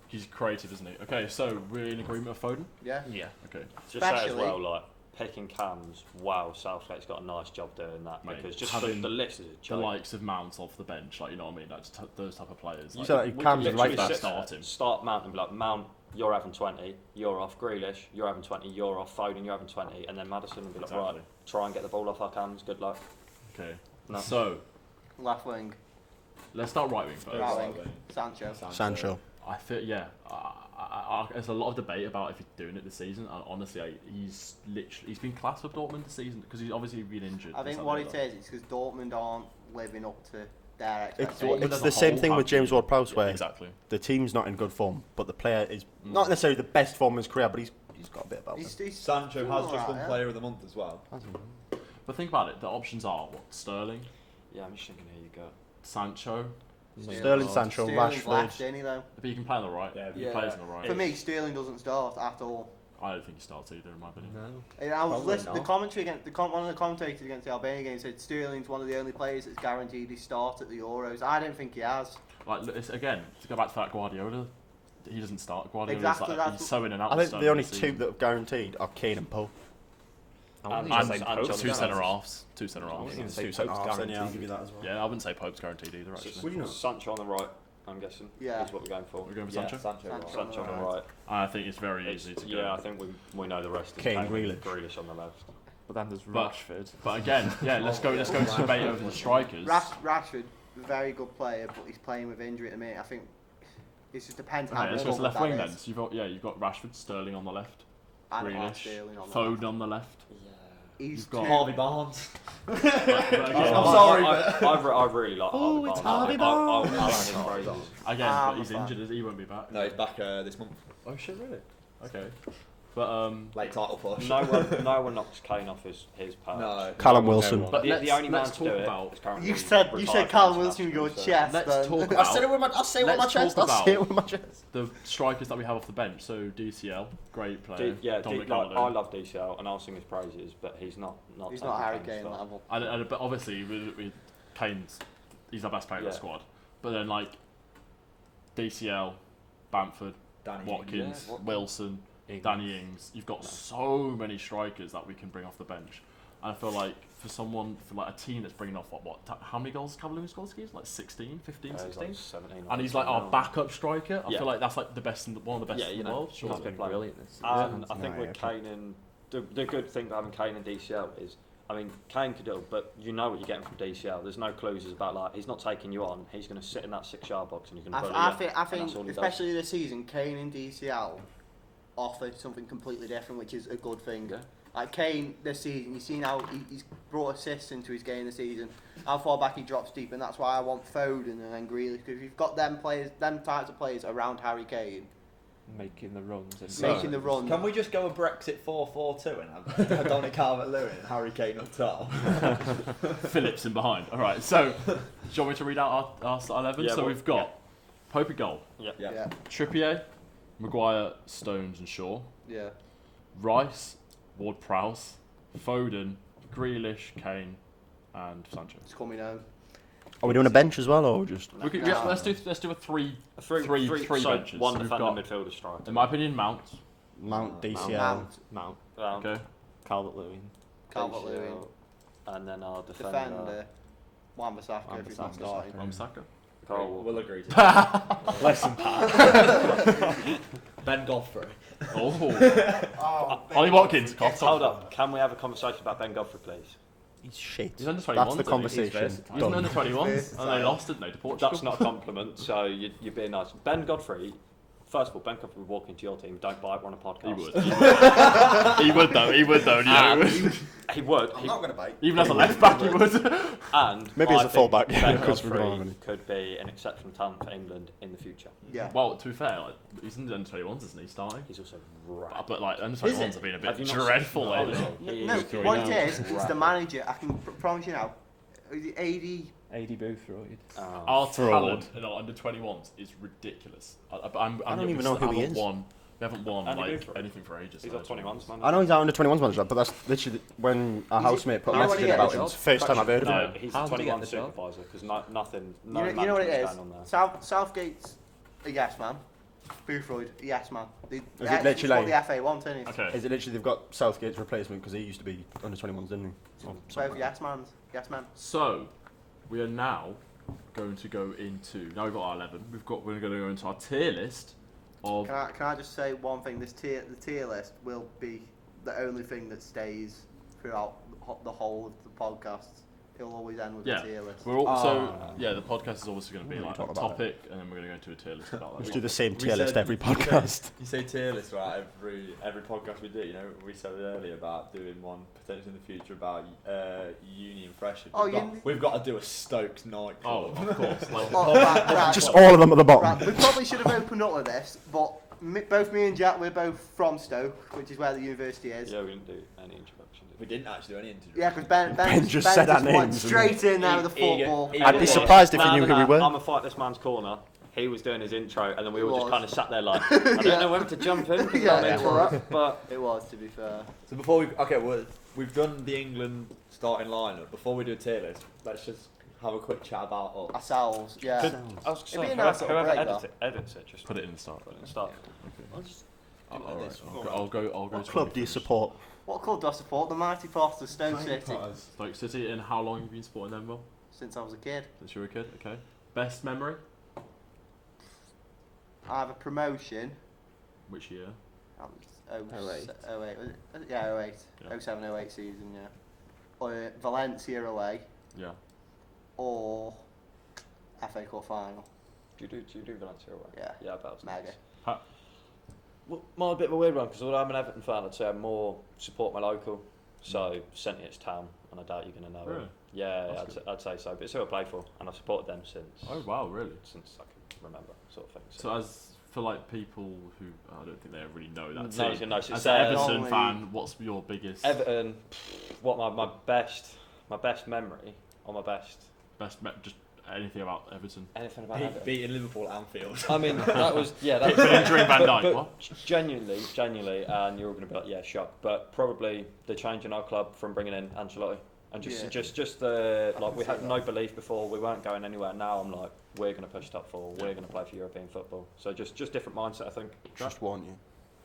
He's creative, isn't he? Okay, so we're in agreement of Foden.
Yeah.
Yeah.
Okay.
Just say as
Especially-
well, like picking Cams. Wow, Southgate's got a nice job doing that
Mate,
because just
having
the list is a
The
joke.
likes of Mount off the bench, like you know what I mean, like those type of players.
You
Like,
said like
we
Cam's
could
right
literally
back.
sit
Sit there,
start him.
Start Mount and be like, Mount, you're having 20, you're off. Grealish, you're having 20, you're off. Foden, you're having 20, and then Madison would be like,
Exactly.
right, try and get the ball off our Cams. Good luck.
Okay.
No.
So
Left wing,
let's start right wing first.
right
Right
wing,
wing.
Sancho.
Sancho.
I feel there's a lot of debate about if he's doing it this season. Honestly, he's been class with Dortmund this season because he's obviously been injured.
I think what it is because Dortmund aren't living up to their
It's,
expectations.
as
it's
a
the same
whole
thing with
have
James
been-
Ward-Prowse, where
Exactly.
the team's not in good form, but the player is not necessarily the best form in his career, but he's got a bit about him.
He's
Sancho has just won
alright,
Player of the Month as well.
But think about it. The options are what? Sterling,
Yeah, I'm just thinking here you go.
Sancho.
Sterling, Sancho,
Sterling's
Rashford.
left, isn't he, though?
But he can play on the right.
Yeah,
he
yeah.
plays on the right.
For me, Sterling doesn't start at all.
I don't think he starts either, in my opinion.
No.
And I was
Probably
listening. The
not.
commentary against one of the commentators against the Albania game said Sterling's one of the only players that's guaranteed his start at the Euros. I don't think he has.
Like it's, again, to go back to that Guardiola, he doesn't start. Guardiola's
Exactly,
like,
that's
he's so in and out.
I
with
think
Sterling
the only
this
two
season.
that are guaranteed are Kane and Pope.
I wouldn't
And-
even say
and
Pope's
John
Two
Stones.
centre halves. Two centre
I
halves.
wouldn't even
Two
say
centre
Pope's
halves, then, yeah, I'll
guaranteed.
give you that as well.
Yeah, I wouldn't say Pope's guaranteed either. Actually,
Would you not?
Sancho on the right, I'm guessing.
Yeah.
Is what we're going for.
we're going for
Yeah,
Sancho.
Sancho.
Sancho.
right.
Sancho on the right.
I think it's very easy to go.
Yeah, I think we know the rest.
Kane,
and
Grealish.
Grealish on the left.
But then there's
But-
Rashford.
But again, yeah, let's go to debate over the strikers.
Rashford, very good player, but he's playing with injury at the minute. I think it just depends how
Okay, let's
good
go to left
that
wing
is.
then. So you've got Rashford, Sterling on the left,
I don't like
Grealish,
Sterling on the
Foden
left.
on the left.
He's
You've got
too-
Harvey Barnes.
But again,
I'm sorry, but-
I really like
Oh,
Harvey
it's
Barnes.
Harvey
I'll
Barnes.
sing his praises.
again,
I'm
but he's
a fan.
injured. Is he? He won't be back.
No, he's back this month.
Oh shit, really? Okay. But
Late title push.
No one knocks Kane off his perch.
No.
Callum
no,
Wilson.
no one.
But
The only man
let's
to do
talk
it
about.
is currently
You said
retired
Callum
from
Wilson with your
international, so-
chest.
Let's
then.
talk
I
about
said it with my. I say it with my
Let's
chest.
talk
I say it
about-
with my chest.
the strikers that we have off the bench. So DCL, great player. Dominic Calvert-Lewin.
I love DCL and I'll sing his praises, but he's not.
He's
taking
not Harry
Kane's
Kane
spot.
level.
But obviously, with Kane's, he's our best player in the
Yeah.
squad. But then like DCL, Bamford,
Danny
Watkins,
Yeah,
Wilson,
Ings.
Danny Ings. You've got so many strikers that we can bring off the bench. And I feel like for like a team that's bringing off how many goals has Calvert-Lewin scored? Like 16, 15,
He's
16?
like 17.
And he's like our backup striker. I
Yeah.
feel like that's like the best, one of the best
Yeah,
in
you
the
know,
world.
He's
Surely.
been brilliant this season.
And I
No,
think with
yeah.
Kane and the good thing about having Kane and DCL is, I mean, Kane could do it, but you know what you're getting from DCL. There's no clues about like he's not taking you on. He's going to sit in that 6-yard box and you're going to bully
I
you,
think
and that's all he does.
especially this season, Kane and DCL offer something completely different, which is a good thing.
Yeah.
Like Kane this season, you've seen how he's brought assists into his game this season, how far back he drops deep, and that's why I want Foden and then Grealish, because if you've got them types of players around Harry Kane,
making the runs.
making the run.
Can we just go a Brexit 4-4-2 and have Donny Calvert-Lewin and Harry Kane up top?
Phillips in behind. All right, so do you want me to read out our 11?
Yeah,
So we've got Pope at goal,
Yeah.
Trippier, Maguire, Stones and Shaw,
Yeah.
Rice, Ward-Prowse, Foden, Grealish, Kane and Sancho.
It's coming home.
Are we doing a bench as well, or just?
We could,
No.
let's do a three
Three so
benches.
one
So we've
defender,
got,
midfielder, striker.
in my opinion, Mount.
Mount, DCL.
Mount,
Okay.
Calvert-Lewin.
Calvert-Lewin,
and then our defender.
defender, Wan-Bissaka if he's not starting.
Wan-Bissaka.
Carl
We'll agree to
Less than
Ben Godfrey.
Oh. Ollie Watkins.
Hold up, can we have a conversation about Ben Godfrey, please?
He's shit.
He's under 21s.
That's the
isn't he?
conversation.
He's under 21s and they lost, didn't they, to Portugal?
That's not a compliment, so you're being nice. Ben Godfrey, first of all, Ben Godfrey would walk into your team, don't buy it, we're on a podcast.
He would. He would though. You know.
He would.
I'm not going to bite.
Even as a left back, he would.
And
Maybe as
I
a
think
full-back,
Ben
because we don't have
Godfrey
any.
could be an exceptional talent for England in the future.
Yeah.
Well, to be fair, like, he's in the under 21s, isn't he? Starting.
He's also right.
But like under
Is
21s
it?
have been a
Have
bit
you not
dreadful
seen-
lately.
He
No,
is
what it is,
right.
it's the manager. I can promise you now. The AD.
AD Boothroyd.
Our
Fraud.
talent in our under 21s is ridiculous. I
don't even know who he is.
We haven't won
Andy
like
Boothroyd.
anything for ages.
He's
so
on 21s, man.
I know he's out under 21s manager, but that's literally when our
Is it-
housemate put a
you know
message
what
in
he
about
is?
him. It's the first time I've heard of
No,
him.
he's
How
a
did he get
21
the job?
supervisor because nothing.
You
No
know what it
management's
is?
going on there.
Southgate's a yes man. Boothroyd, a yes man.
it
It's
literally-
what the FA want, isn't it?
Okay.
Is it literally they've got Southgate's replacement because he used to be under 21s, didn't he? Or
Both
something like
yes mans. Yes man.
So we are now going to go into. Now we've got our 11. We're going to go into our tier list of.
Can I just say one thing? The tier list will be the only thing that stays throughout the whole of the podcasts. It'll always end with
Yeah.
the tier list.
We're also the podcast is obviously going to be
We
like a
talk about
topic, and then we're going to go into a tier list about
that.
that.
Just do the same
We
tier list
said-
every podcast.
You say tier list, right? Every podcast we do, you know, we said earlier about doing one potentially in the future about uni and freshers.
Oh,
We've got to do a Stokes night
Oh,
club.
of course. Like,
Oh, right.
Just all of them at the bottom.
Right, we probably should have opened up with this, but both me and Jack, we're both from Stoke, which is where the university is.
Yeah, we didn't do any introduction.
We didn't actually do any interview.
Yeah, because Ben
just said our
went
names
straight in there with the football.
I'd be surprised if you knew who we were.
I'm a fight this man's corner. He was doing his intro, and then we
He
all just
was.
kind of sat there like, I don't
Yeah.
know whether to jump in, because
Yeah,
I'm
yeah.
interrupt, but
It was, to be fair.
So we've done the England starting lineup. Before we do a tier list, let's just have a quick chat about us.
Ourselves, yeah.
I was
It'd
saying,
be a nice little
whoever
break,
edits it, just
put it in the start.
put it in the start.
I'll go.
What
to
club do you support?
What club do I support? The mighty Foster Stoke City.
Stoke City. And how long have you been supporting them, Will?
Since I was a kid.
Since you were a kid. Okay. Best memory?
I have a promotion.
Which year?
That was 08. Was it? Yeah, 08.
Yeah.
07, 08 season, yeah. Or Valencia away.
Yeah.
Or FA Cup final.
Do you do Valencia away?
Yeah.
Yeah, about
Mega.
Well, mine's a bit of a weird one because although I'm an Everton fan, I'd say I'm more support my local. So St. It's town, and I doubt you're going to know
Really?
it. Yeah,
That's
I'd say so. But it's who I play for, and I've supported them since
Oh wow, really?
since I can remember, sort of thing.
So as for like people who I don't think they really know that
No,
team.
no, so
As
it's,
an Everton
normally-
fan, what's your biggest
Everton, what my best memory or my best
just anything about Everton?
anything about Everton.
Beating Liverpool at Anfield.
I mean, that was that
Pickford injuring Van Dijk.
but
What?
genuinely, and you're all going to be like, yeah, shocked. But probably the change in our club from bringing in Ancelotti, and
Yeah.
just the like we
see
had
that.
no belief before. We weren't going anywhere. Now I'm like, we're going to push top four. We're going to play for European football. So just different mindset, I think.
Just warn you.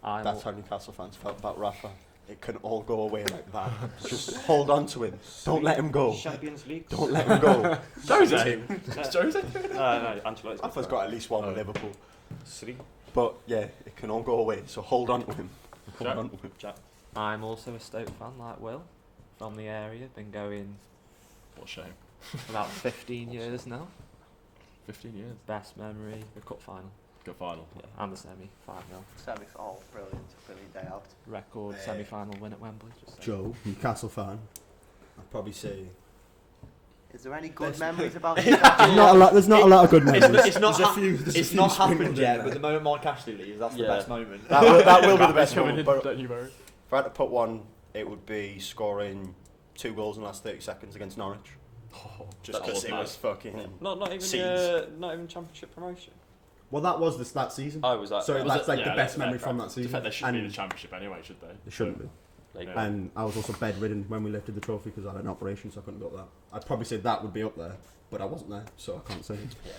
I'm
That's how Newcastle fans felt about Rafa. It can all go away like that. Just hold on to him. Don't let him go.
Champions League.
Don't let him go.
Jose. Jose.
No, Ancelotti's
Rafa's got at least one with
Oh.
Liverpool.
three.
But yeah, it can all go away. So hold on to him. Hold
Jack?
on to him.
I'm also a Stoke fan, like Will, from the area. Been going
What a shame.
about 15 years now.
15 years.
Best memory, the cup final.
Cup final.
Yeah, and the semi, 5-0.
Semi-final, brilliant day out.
Record semi-final win at Wembley. Just
Joe, Newcastle fan. I'd probably say.
Is there any good memories about
There's not a lot of good memories.
It's not,
There's a
it's
few
not
sprinkled
happened
in
yet,
there.
but the moment Mike Ashley leaves, that's the best moment.
That will be the best moment. But
Don't you worry.
if I had to put one, it would be scoring 2 goals in the last 30 seconds against Norwich. Just because it was fucking.
Not even
scenes.
not even championship promotion.
Well, that was that season.
Oh, was that?
So
was
that's
it?
like the best memory from that
To
season.
fact, they should be in
And
the championship anyway, should they?
they shouldn't be.
Like,
Yeah.
And I was also bedridden when we lifted the trophy because I had an operation, so I couldn't go up that. I'd probably say that would be up there, but I wasn't there, so I can't say it.
Yeah,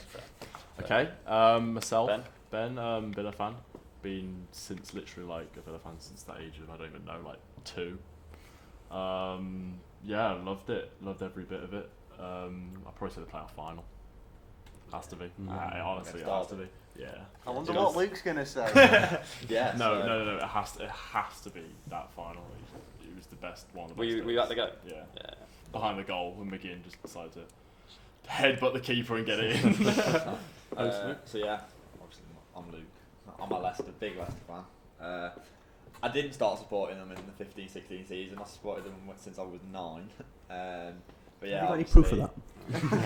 fair.
Okay, myself,
Ben?
Villa fan. Been since literally like a Villa fan since the age of, I don't even know, like 2. Yeah, loved it. Loved every bit of it. I'd probably say the playoff final. Has to be. Honestly, it has to be. Yeah.
I wonder what Luke's going to say.
Yeah.
No. It has to be that final. It was the best one.
Were you at the game?
Yeah.
Yeah.
Behind the goal when McGinn just decided to headbutt the keeper and get it in.
So yeah, obviously I'm Luke. I'm a big Leicester fan. I didn't start supporting them in the 15-16 season. I supported them since I was 9. But yeah,
Have you got any proof of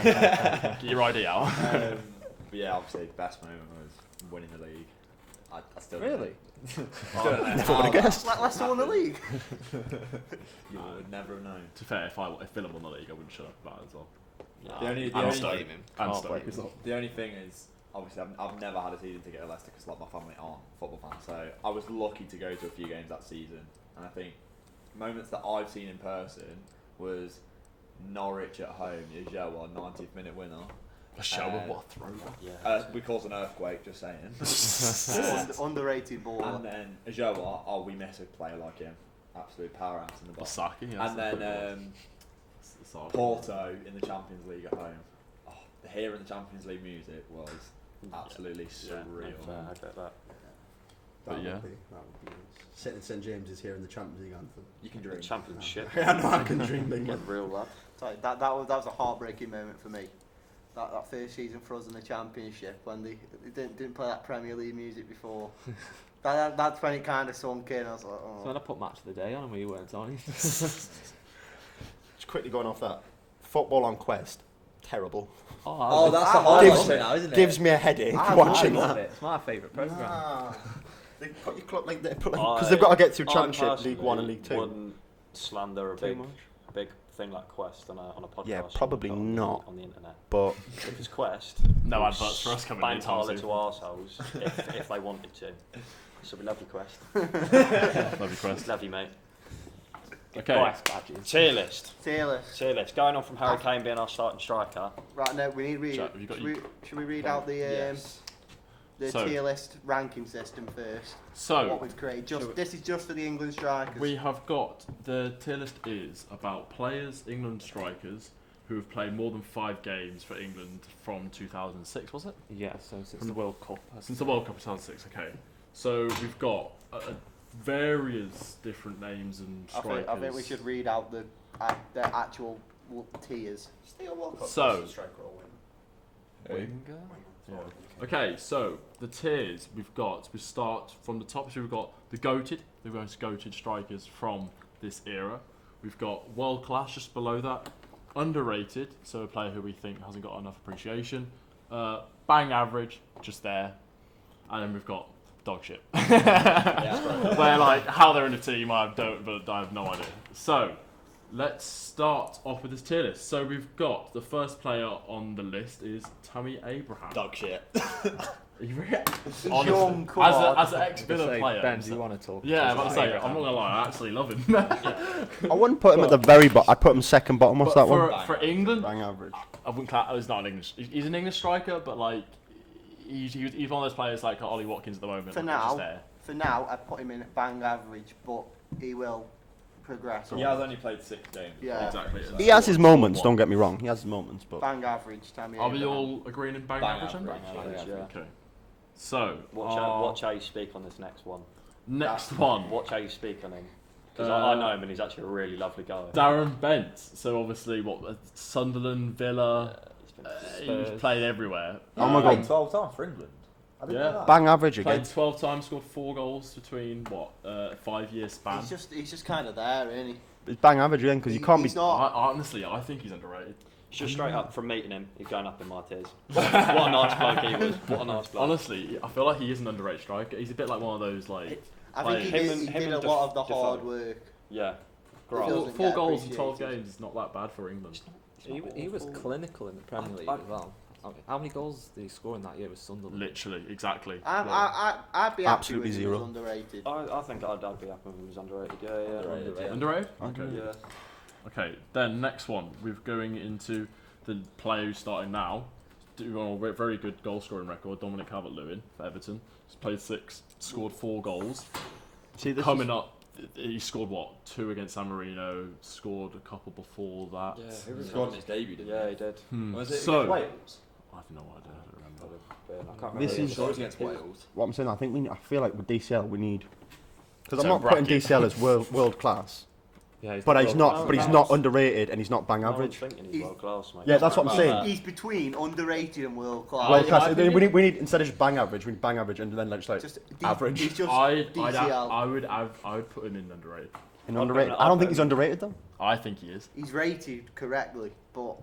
that?
Get your ID out.
But yeah, obviously the best moment was winning the league. I still
Really?
Never would have guessed.
Leicester won the league.
You would never have known.
To be fair, if Villa won the league, I wouldn't shut up about it as well.
The only the only thing is, obviously, I've never had a season ticket at Leicester because my family aren't football fans. So I was lucky to go to a few games that season, and I think moments that I've seen in person was Norwich at home. Yajawa, 90th minute winner.
What a throwback.
Yeah.
We caused an earthquake, just saying.
Underrated ball.
And then Yajawa, we miss a player like him, absolute powerhouse in the box.
Basaki,
And then Porto in the Champions League at home. Oh, hearing the Champions League music was absolutely surreal.
I get that.
But yeah.
That would be nice. Sitting in St James's here in the Champions League anthem.
You can dream.
Championship.
I know I can dream big.
Get real lad.
Sorry, that was a heartbreaking moment for me. That first season for us in the Championship when they didn't play that Premier League music before. That's when it kind of sunk in. I was like, oh.
So when I put match of the day on and we weren't on it.
Just quickly going off that. Football on Quest. Terrible.
Oh, that's the highlight now, isn't it?
Gives me a headache watching
love
that.
it. It's my favourite programme.
They put your club like because they've got to get through Championship, League 1 and League 2.
Wouldn't slander a big thing like Quest on a podcast.
Yeah, probably not.
On the internet.
But
Because Quest.
No adverts for us coming
bank
anytime
our
soon.
little arseholes if they wanted to. So we love you, Quest.
Love your quest.
Love you, mate.
Okay.
Right, tier list.
Tier list.
Tier list. Going on from Harry Kane being our starting striker.
Right, now we need to read.
Jack, have you got
Should we read out the
Yes.
So-
tier list ranking system first?
So
What we've created. This is just for the England strikers.
we have got the tier list is about players, England strikers who have played more than 5 games for England from 2006. Was it?
Yeah, so since the World Cup.
Since the World Cup 2006. Okay. So we've got various different names and strikers.
I think we should read out the actual tiers.
So-
Winger.
Yeah. Okay, so the tiers we start from the top. So we've got the most goated strikers from this era. We've got world class just below that, underrated, so a player who we think hasn't got enough appreciation, bang average, just there, and then we've got dog shit. They're like how they're in a team, I have no idea. So let's start off with this tier list. So we've got the first player on the list is Tammy Abraham.
Dog shit.
Young, come on.
As an ex-Villa player.
Ben, do you want to talk?
Yeah, I'm about to say, I'm not gonna lie, I actually love him.
I wouldn't put him at the very bottom. I'd put him second bottom. What's that one?
For England,
Bang average.
I wouldn't he's not an English. He's an English striker, but like he's one of those players like Ollie Watkins at the moment.
For
like, just
now,
there.
For now, I'd put him in at bang average, but he will progress.
He has only played 6 games.
Yeah.
Exactly.
He has his moments. Don't get me wrong. He has his moments, but
Bang average, Tammy.
Are we
Abraham.
all agreeing in bang average? then?
Bang average, yeah.
Okay. So
Watch how you speak on this next one.
next one,
Watch how you speak on him. Because I know him and he's actually a really lovely guy.
Darren Bent. So obviously, Sunderland, Villa.
He's been
He's played everywhere.
oh my god,
12 times for England.
Yeah.
Bang average again.
Played 12 times, scored 4 goals between, 5-year span.
He's just kind of there, isn't he?
It's bang average again because you can't be.
He's not.
Honestly, I think he's underrated.
Just straight up from meeting him, he's going up in my tiers. What a nice bloke he was. What a nice bloke.
Honestly, I feel like he is an underrated striker. He's a bit like one of those, like...
I think he did a lot of the hard work.
Yeah.
Four goals in 12 games is not that bad for England.
He was clinical in the Premier League as well. How many goals did he score in that year with Sunderland?
Literally, exactly.
I'd be
Absolutely
happy
zero.
with him underrated.
I think I'd be happy if he was underrated. Yeah.
Underrated? Okay.
Yeah.
Okay, then next one. We're going into the player who's starting now. On a very good goal scoring record, Dominic Calvert-Lewin for Everton. He's played 6, scored 4 goals.
See, this
Coming up, he scored 2 against San Marino, scored a couple before that.
Yeah,
He scored in his debut, didn't he?
Yeah, he did.
Was it
So,
against Wales?
I have no idea. I don't remember.
I can't remember.
This
who
is-
he
Scores
scored.
against Wales.
what I'm saying. I feel like with DCL we need because I'm
So
not putting
bracket.
DCL as world class,
Yeah,
but he's not.
No,
But he's
no,
not
it's-
underrated and he's not bang
No one's
average.
thinking he's
He's-
world class, mate.
Yeah, that's what I'm saying.
He's between underrated and world class.
World class.
I think
We need instead of just bang average, we need bang average and then like average.
He's just
I
DCL.
would put him in underrated.
And underrated. I don't think he's underrated though.
I think he is.
He's rated correctly, but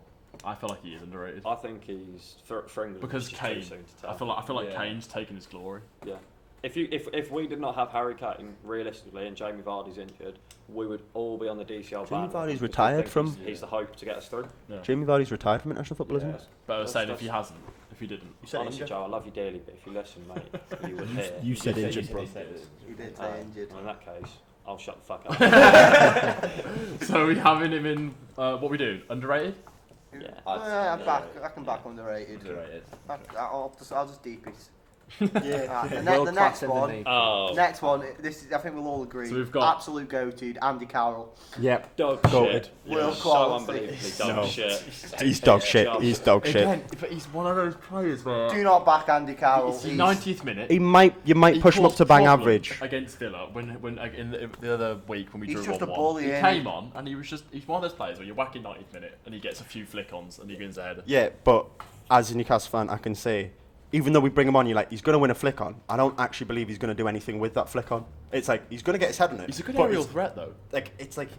I feel like he is underrated.
I think he's for England.
Because
it's just
Kane,
too soon to tell.
I feel like
Yeah.
Kane's taken his glory.
Yeah. If we did not have Harry Kane realistically and Jamie Vardy's injured, we would all be on the DCL
Jamie
ban.
Vardy's
because
retired
I think
from-
He's the hope to get us through.
Yeah.
Jamie Vardy's retired from international football, isn't
Yeah.
he?
But I was saying if
That's-
he hasn't, if he didn't.
said
Honestly,
injured.
Joe, I love you dearly, but if you listen, mate, you would hear.
You said injured, bro.
he did say injured.
Well, in that case, I'll shut the fuck up.
So we having him in. What we do? Underrated?
Yeah.
I can back underrated.
Underrated.
I'll just deep it.
Yeah.
The next one.
underneath.
Oh.
Next one. This is, I think we'll all agree.
So we've got-
absolute goated Andy Carroll.
Yep.
Dog
Goated.
shit.
World
So
class.
unbelievably dog
No.
shit.
He's dog shit. He's dog shit.
Again, but he's one of those players where.
Do not back Andy Carroll.
It's the
He's-
90th minute.
You might push him up
caused
to bang
problems
average.
against Villa when in the other week when we
He's
drew
just
1-1.
a bully,
He
ain't
came on and he's one of those players where you whack in 90th minute and he gets a few flick-ons and he wins a header.
Yeah, but as a Newcastle fan, I can say, even though we bring him on, you're like, he's going to win a flick on. I don't actually believe he's going to do anything with that flick on. It's like he's going to get his head on it.
He's a good
but
aerial
it's
threat though.
like it's like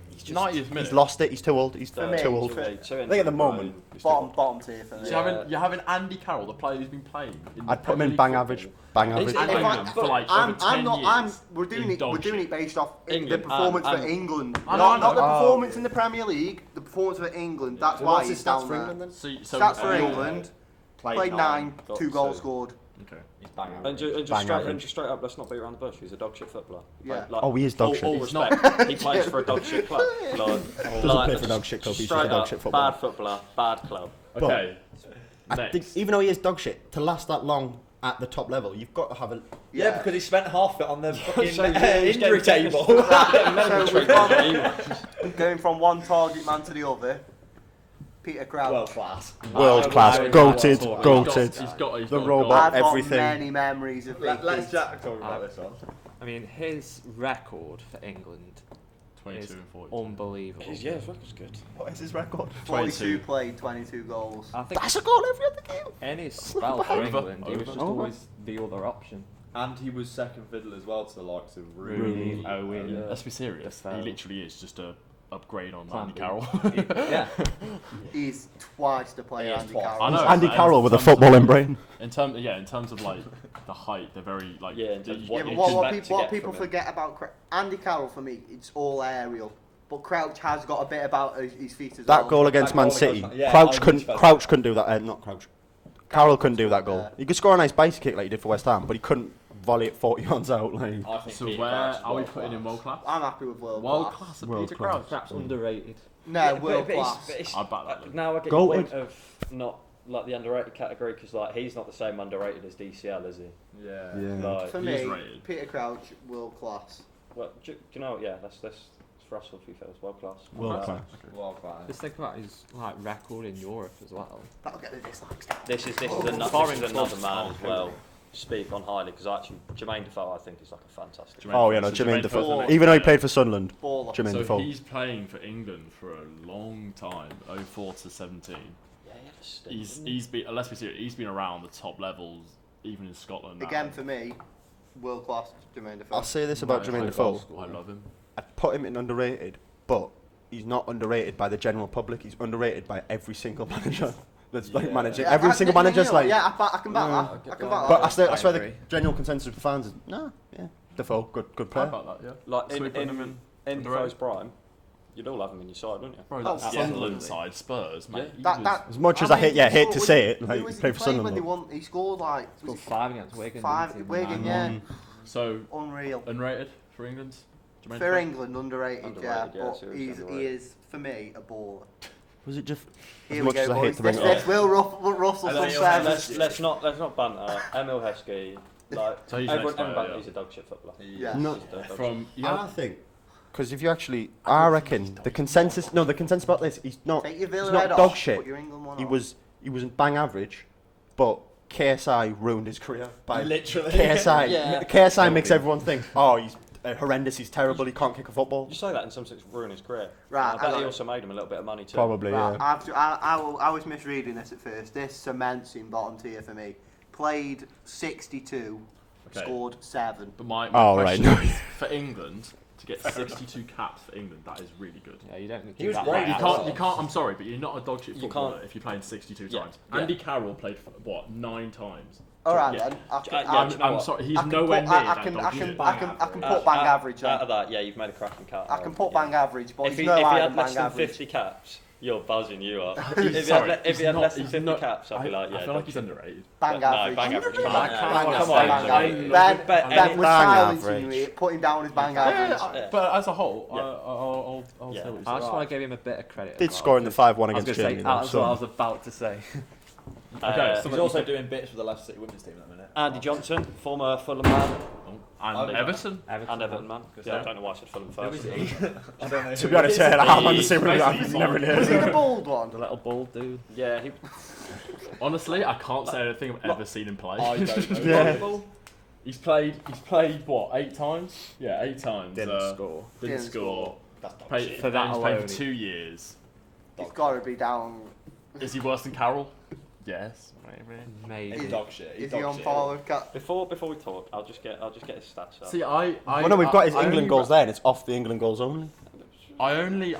he's just
90th minute.
He's lost it. He's too old. He's
For me,
too old.
for-
I think at the moment, he's too old.
bottom tier for me.
So you're having Andy Carroll, the player who's been playing.
I'd put him in bang average. Bang average.
He's-
And
If
England for like over 10 years.
We're doing
in
it.
dog
We're doing
shit.
it based off
England,
the performance
and-
for England,
I know.
not the
Oh.
performance in the Premier League. The performance for England. That's why he's down there.
then?
So
Stats for
uh,
England. Played 9,
got
2 goals
2.
scored.
Okay.
He's bang
And,
average.
Bang
just straight up, let's not beat around the bush. He's a dog shit footballer.
Yeah.
Oh, he is dog
all,
shit.
All
He's
respect. He plays for a dog shit club.
Doesn't play for a dog shit club. He's just a
straight
dog
up,
shit footballer.
Bad footballer, bad club.
Okay.
I
Next.
think even though he is dog shit, to last that long at the top level, you've got to have a.
Yeah, because he spent half it on the fucking
So he's
injury
getting-
table.
So we've gone going from one target man to the other. Peter Crouch.
World class.
World class, goated,
He's
goated.
got
The
got
robot.
I've got
everything.
many memories of big
Let's
beats.
Jack talk about this one.
I mean, his record for England
22
is
and 40.
unbelievable.
Yeah, his record's good.
What is his record?
42 played, 22 goals.
I think
That's a goal every other game.
in his spell for
Over.
England, he was just
Over.
always the other option.
And he was second fiddle as well to the likes of
Rooney,
Rooney,
Owen.
Yeah.
Let's be serious.
Defoe.
He literally is just a upgrade on
Plan
Andy
B.
Carroll.
Yeah.
He's twice the player
He is
Andy
twice.
Carroll.
I know.
Andy
and
Carroll with a
in terms of,
footballing
like,
brain.
in terms of like the height, they're very like.
Yeah, and just
you-
what
Yeah, but
you
what
expect to get
people
from him.
forget about Andy Carroll for me, it's all aerial. But Crouch has got a bit about his feet as well.
That goal against
That
Man
goal
City,
against Man- yeah,
Crouch
I
couldn't.
literally-
Crouch couldn't do that. Not Crouch. Carroll couldn't do that goal.
Yeah.
He could score a nice bicycle kick like he did for West Ham, but he couldn't volley it 40 yards out. Like.
I think
So
Peter
where
Crouch is
are we
world
putting in
class.
world class?
I'm happy with world
World
class.
class of
World
Peter
class.
Crouch.
Perhaps underrated.
No,
But
world
it's-
class.
but it's-
I'd back that then.
Now I get
Goated.
the point of not like the underrated category because like he's not the same underrated as DCL, is he?
Yeah.
Like,
For
He is
me,
rated.
Peter Crouch, world class.
well, do you know what? Yeah, that's for us all, feels world class.
World class.
World class.
Just think about his like record in Europe as well.
That'll get the dislikes down.
This is
Foreign
another
clubs.
man as well. Speak on highly because actually Jermaine Defoe I think is like a fantastic.
Jermaine
Oh yeah, no,
So
Jermaine
Jermaine
Defoe.
Defoe's the next
Even though he
player.
played for Sunderland,
Baller.
Jermaine
So
Defoe.
he's playing for England for a long time, 04 to 17.
Yeah,
He's been, let's be serious, he's been around the top levels even in Scotland.
Again, for me, world class Jermaine Defoe.
I'll say this about Jermaine Defoe.
I love him.
I'd put him in underrated, but he's not underrated by the general public. He's underrated by every single manager that's like managing. Every single manager's like.
Yeah, I can back that. I can back
But
that.
I swear the general consensus of fans is Defoe, good player.
About that, yeah.
Like
So we put him
in Defoe's prime, you'd all have him in your side, wouldn't you?
Bro, that's
Oh,
Sunderland side, Spurs, mate.
As much as I hate to say it, like
he
play for Sunderland.
when they won. He scored like
Scored 5 against Wigan.
five.
didn't he?
Wigan, yeah,
So,
unreal.
unrated for England? Jermaine
For
Defoe?
England, underrated, yeah, but
seriously
he
underrated.
is for me a baller.
Was it just
Here
as
we
much
go,
as I hate
boys.
to bring it
Let's
up?
Will Russell some says.
Let's not banter. Emil Heskey, like
So he's next player,
everyone,
yeah.
he's a dog shit footballer.
Yeah.
No,
He's a dog shit.
From
I think
because if you actually, I reckon the consensus about this, he's not.
Take your
He's
Villa
not
head
dog
off,
shit.
put your England one
He
on.
was bang average, but KSI ruined his career by
Literally.
KSI.
Yeah.
KSI makes everyone think, oh, he's horrendous, he's terrible, he can't kick a football.
You say that in some sense ruin his career.
Right,
I bet
I
he
know.
also made him a little bit of money too.
Probably,
Right,
yeah.
I was misreading this at first. This cements in bottom tier for me. Played 62,
Okay.
scored 7.
But my
Oh, right,
question
no.
is, for England, to get 62 caps for England, that is really good.
Yeah, you don't
He
do
was
that.
great.
right
You
outside.
can't. I'm sorry, but you're not a dog shit
You
footballer
can't-
if you're playing 62
Yeah,
times.
yeah.
Andy Carroll played what 9 times.
All right
Yeah.
then.
do you know
I'm
what?
sorry, he's
I can
nowhere
put-
near
I
that
can-
dog
I
shit.
can put bang average
Out
on.
of that, yeah, you've made a cracking cut.
I can put bang average, but
If he
he's no higher
had
than
less
bang
than
average.
50 caps, you're buzzing you up.
Sorry,
if he had
he's
less than
not-
50
not-
caps, I'd be like, yeah.
I feel like he's underrated.
Bang
No,
average.
bang average.
Bang
Come on,
average.
come
Bang
on.
average.
But
Ben
any-
was
bang
silencing
average.
you, put him down as bang
Yeah,
average.
but as a whole,
Yeah.
I'll
Yeah.
say what you
I
said.
just want to give him a bit of credit.
Did
as
score in the
because
5-1
I was
against
gonna say,
Germany. though,
that's what I
so.
was about to say.
Okay,
He's also doing bits for the Leicester City women's team at the minute.
Andy Johnson, former Fulham man
And Everton.
and Everton man. Yeah, I don't know why I said Fulham first.
I don't know.
To be honest, I'm on the same with that.
Basically,
Never
Was he
knew.
the bald one?
The little bald dude.
Yeah, he.
Honestly, I can't say anything I've ever seen him play.
I don't know.
Yeah.
He's played what, 8 times? Yeah, 8 times.
Didn't score.
Didn't
Didn't
score.
That's dog
Played,
shit.
For that
he's played
alone.
for 2 years.
He's got to be down.
Is he worse than Carroll? Yes, maybe.
Maybe.
He's dog shit. He's
Is he
dog
on
shit.
par with Cat?
Before we talk, I'll just get his stats up.
See, I
Well, no, we've got his
I
England
only
goals there, and it's off the England goals only.
I only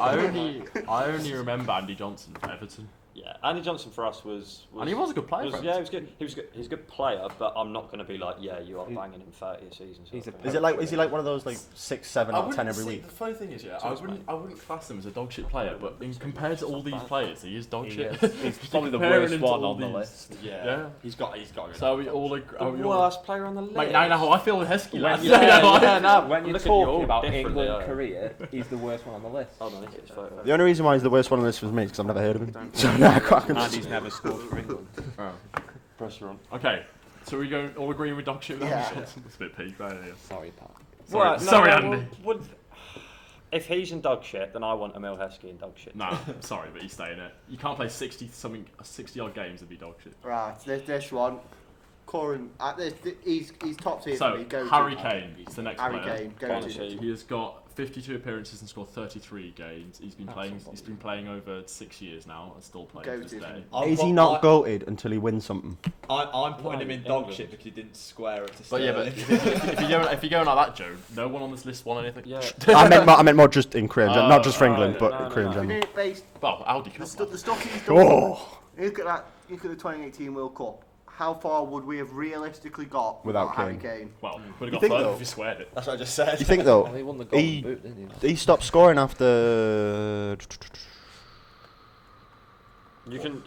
remember Andy Johnson for Everton.
Yeah, Andy Johnson for us was
And he was a good player
was-
for
yeah, he
Everton.
was good. He was good. He's a good player, but I'm not going to be like, yeah, you are banging him 30 a season.
He's
sort
a-
of
Is
thing.
he like one of those like 6, 7 out of 10 every week?
The funny thing is,
So it's
I wouldn't class him as a dog shit player, but compared to all these players, he is dog
He
shit.
is. He's probably the
Comparing
worst
him to
one
all
on the
these-
list.
Yeah.
Yeah.
He's got to go.
So we all agree.
The worst player on the list.
Mate, now you know how I feel with Heskey. lads.
When
I'm
you're
looking at
talking
you
about
differently,
England
yeah.
career, he's the worst one on the list.
Hold on, let's get his photo.
The only reason why he's the worst one on this was me is because I've never heard of him. So no, I can't.
And he's never scored for England.
Oh.
Pressure on.
Okay, so we go all agreeing with dog shit.
Yeah.
It's a bit peak, right? Yeah.
Sorry, Pat.
Sorry, Andy.
If he's in dog shit, then I want Emil Heskey in dog shit.
No, sorry, but he's staying it. You can't play 60 odd games and be dog shit.
Right, this one. Current, he's top tier for
So
me. Go
Harry
to.
Kane is the next
Harry
player.
Kane, go
Honestly.
to.
He has got 52 appearances and scored 33 games. He's been playing. He's been playing over 6 years now and still playing
Go
to this
to.
day.
Is he not goated until he wins something?
I'm putting him in dog
England.
shit because he didn't square it to
But yeah,
Sterling.
but if you're going like that, Joe, no one on this list won anything.
Yeah.
I meant more just in career, not just for England,
no,
but
no,
career in
no.
general.
Based
Well, Audi
the,
Cup.
the stuff he's done.
Oh,
Look at that. Look at the 2018 World Cup. How far would we have realistically got
Without
Harry
Kane?
Kane?
Well, would
You
have
think
got further
though?
if you squared it.
That's what I just said.
you think though?
Well, he won the golden
He
boot, didn't he?
he stopped scoring after
You can.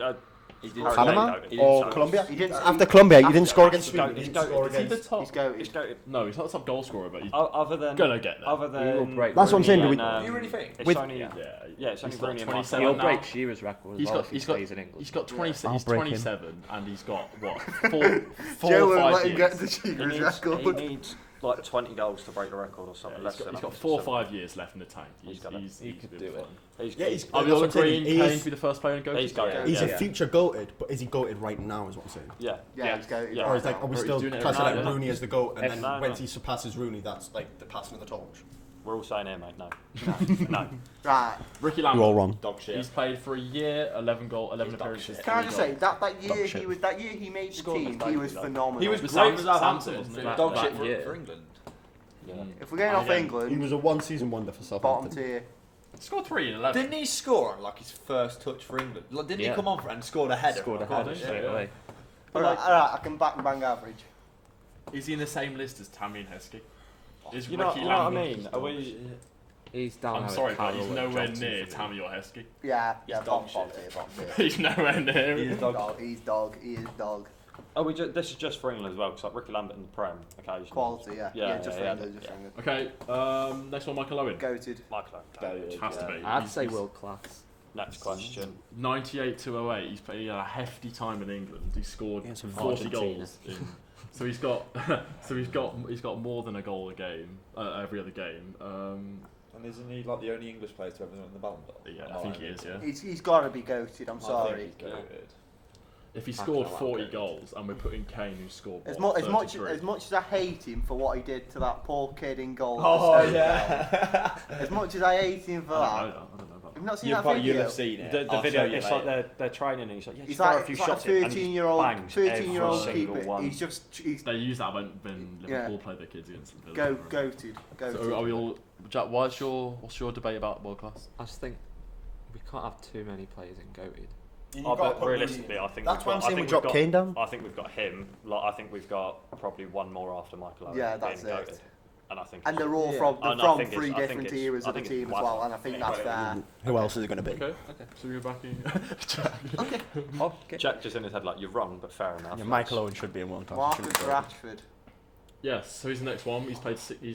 He did
Panama
He
or
didn't-
Colombia?
He didn't.
After Colombia, he didn't score against
He's
Sweden.
goated.
He didn't score
Is he the
against.
top?
He's goated.
He's goated.
No, he's not the top goal scorer, but he's
Other than
gonna get there.
Other than
He will break
That's what I'm saying, do
Rooney
we-
and,
You really think?
It's
With-
only
Yeah,
it's only
he's got
Rooney and
27
He'll
now.
break Shearer's record as
He's
well
got
if he
he's got
stays in England.
he's got 26.
I'll
He's
break him.
27, and he's got what four
Joe
or
won't
5
let him get
years.
the
He
Cheever's
needs,
record.
he needs like 20 goals to break the record or something.
Yeah,
less
he's
than
got
that.
4 or 5 years left in the tank.
He's got it.
He could
been
do it.
fine.
He's,
Yeah, he's-
Are we all
That's what I'm
agreeing
saying, he
Kane
is-
to be the first player in go?
He's got it.
He's
Yeah.
a future goated, but is he goated right now? Is what I'm saying.
Yeah.
Yeah, he's goated.
Yeah.
Or is like, are we
Or he's
still
doing it
classing
every
like
night.
Rooney as the goat, and then
No,
once
no.
he surpasses Rooney, that's like the passing of the torch?
We're all saying here, mate. No. No.
Right.
Ricky
You're all
Lambert.
wrong.
Dog shit.
He's played for a year, 11 appearances.
Can I just say
3
that year
Dog
he made the
Scored
team,
like
he
that,
was
though.
phenomenal.
He was
With
great for
Southampton,
Southampton,
wasn't he?
but dog
That
shit for,
year.
for England.
Yeah.
If we're going off
Again,
He
England,
was a one-season wonder for
bottom
Southampton.
tier.
Scored 3 in 11.
Didn't he score on like his first touch for England? Like, didn't he
Yeah.
come on for and scored a header?
Scored a
God,
header
yeah.
straight away.
But
Alright,
like,
I can bang average.
is he in the same list as Tammy and Heskey? Is
You know what I mean? Are we?
He's down
I'm
there
sorry,
with
but he's
Carroll and
nowhere
Johnson
near
for me.
Tammy or Heskey.
Yeah,
dog
bottom
shit.
tier.
He's nowhere near.
He is dog.
He is dog.
Oh, this is just for England as well, because like Ricky Lambert in the Prem occasionally.
Quality, yeah.
Yeah,
just
yeah,
for England,
yeah.
just for England.
Okay, next one, Michael Owen.
Goated.
Michael Owen.
It has to be.
I'd
He's-
say
he's
world class.
Next question.
98 to 08. He's played a hefty time in England. He scored
Yeah, some
40
Argentina.
goals. So he's got more than a goal a game, every other game.
And isn't he like the only English player to ever win the Ballon d'Or?
Yeah, I think he is. Yeah.
He's got to be goated, I'm sorry.
I think he's goated.
If he
I
scored
can't
40
like
goals and we're putting Kane who scored
As
what,
much
33?
as I hate him for what he did to that poor kid in goal.
Oh
at Stoke,
yeah.
As much as I hate him for
I
that.
don't know about
You've not seen
You'll
that video?
have seen it.
The
I'll
video,
show you
it's
later.
like they're training, and he's like, yeah,
He's
just throw
like,
a few
he's like a
shots in, and he just
13-year-old,
bangs every
13-year-old
single
keeper.
one.
He's
They use that when Liverpool
Yeah.
play their kids against Villa.
goated.
So are we all? Jack, what's your debate about world class?
I just think we can't have too many players in goated.
Oh, but realistically, I think
That's
we've
why
got,
I'm
I
saying
think
we drop
we've got,
Kane down.
I think we've got him. Like, I think we've got probably one more after Michael Owen.
Yeah, that's
being
it.
goated. And I think.
And they're all
Yeah.
from
And I think
3
it's- I think
different
it's-
eras
I
of the
think
team
it's
as well,
one.
and I think that's fair.
Who else is it going to be?
Okay. So we're backing. Jack.
Okay.
Jack just in his head like, you're wrong, but fair enough.
Yeah, Michael Owen should be in world class.
Marcus
Shouldn't be
Rashford.
Yes. So he's the next one. He's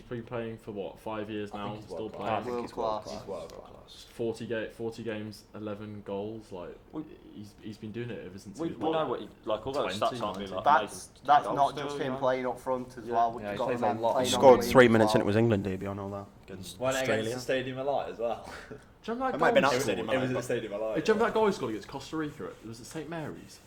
been playing for what 5 years
I
now.
think he's
Still
world class.
playing.
World class.
He's world class.
40 games, 11 goals. Like he's been doing it ever since.
We
he was
know
what?
what he like. Although his
20,
stats aren't really like
That's
amazing.
not
Goals
just
still,
him
you know?
playing up front as
Yeah.
well.
Yeah,
You've
he
got
plays
the man
a lot.
playing
He
on
scored
the
3
wing
minutes
as
and it
well.
was England debut and all that against
Went against
Australia.
the Stadium of Light as well.
Do you remember
It
that
might have been
goal?
at
he
Stadium
scored?
It was at the Stadium of Light.
Do you remember that goal he scored against Costa Rica? It was at St Mary's.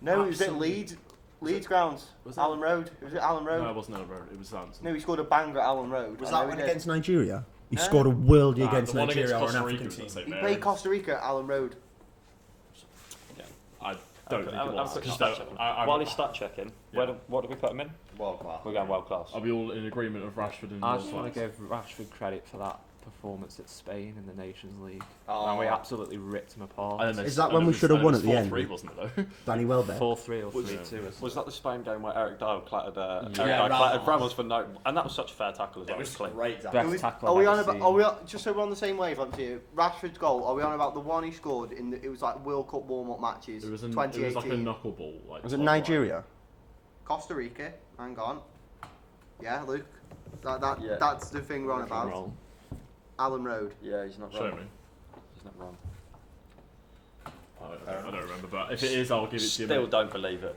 No, it was at
Absolutely.
Leeds grounds.
Was it?
Allen Road. Was it Allen Road?
No, it wasn't Allen Road. It was Southampton.
No, he scored a banger at Allen Road.
Was
I
that
know
one
he did.
against Nigeria? He
No.
scored a worldie
Nah,
against
the one
Nigeria or an
Costa Rica
African
was at
team.
St.
He
Mary's.
played Costa Rica at Allen Road.
I don't think it was. Just
Stat
don't-
checking.
I-
While he's stat checking,
Yeah.
what do we put him in?
World class.
We're going world class.
Are we all in agreement of Rashford and
I
world
just want
class?
to give Rashford credit for that performance at Spain in the Nations League.
Oh.
And we absolutely ripped him apart.
And then
Is that
and
when
it
we
was-
should have
and it
won
was
at the end?
4-3, wasn't it though?
Danny Welbeck.
4-3 or
Was
3-2.
Was that the Spain game where Eric Dyer clattered
Yeah, Ramos.
Ramos for no? And that was such a fair tackle as
It
well.
was
Clean.
great. Zach.
Best tackle
Are we
I've
on
ever
about?
seen.
Just so we're on the same wavelength here? Rashford's goal. Are we on about the one he scored in? It was like World Cup warm-up matches.
It was like a
2018.
knuckleball. Like
Was it
top
Nigeria?
Costa Rica. Hang on. Yeah, Luke.
Yeah.
That's the thing we're on about.
Roll.
Allen Road.
Yeah, he's not
right. Show
wrong.
me.
He's not wrong.
I don't remember, but if it is, I'll give it to you.
Still don't believe it.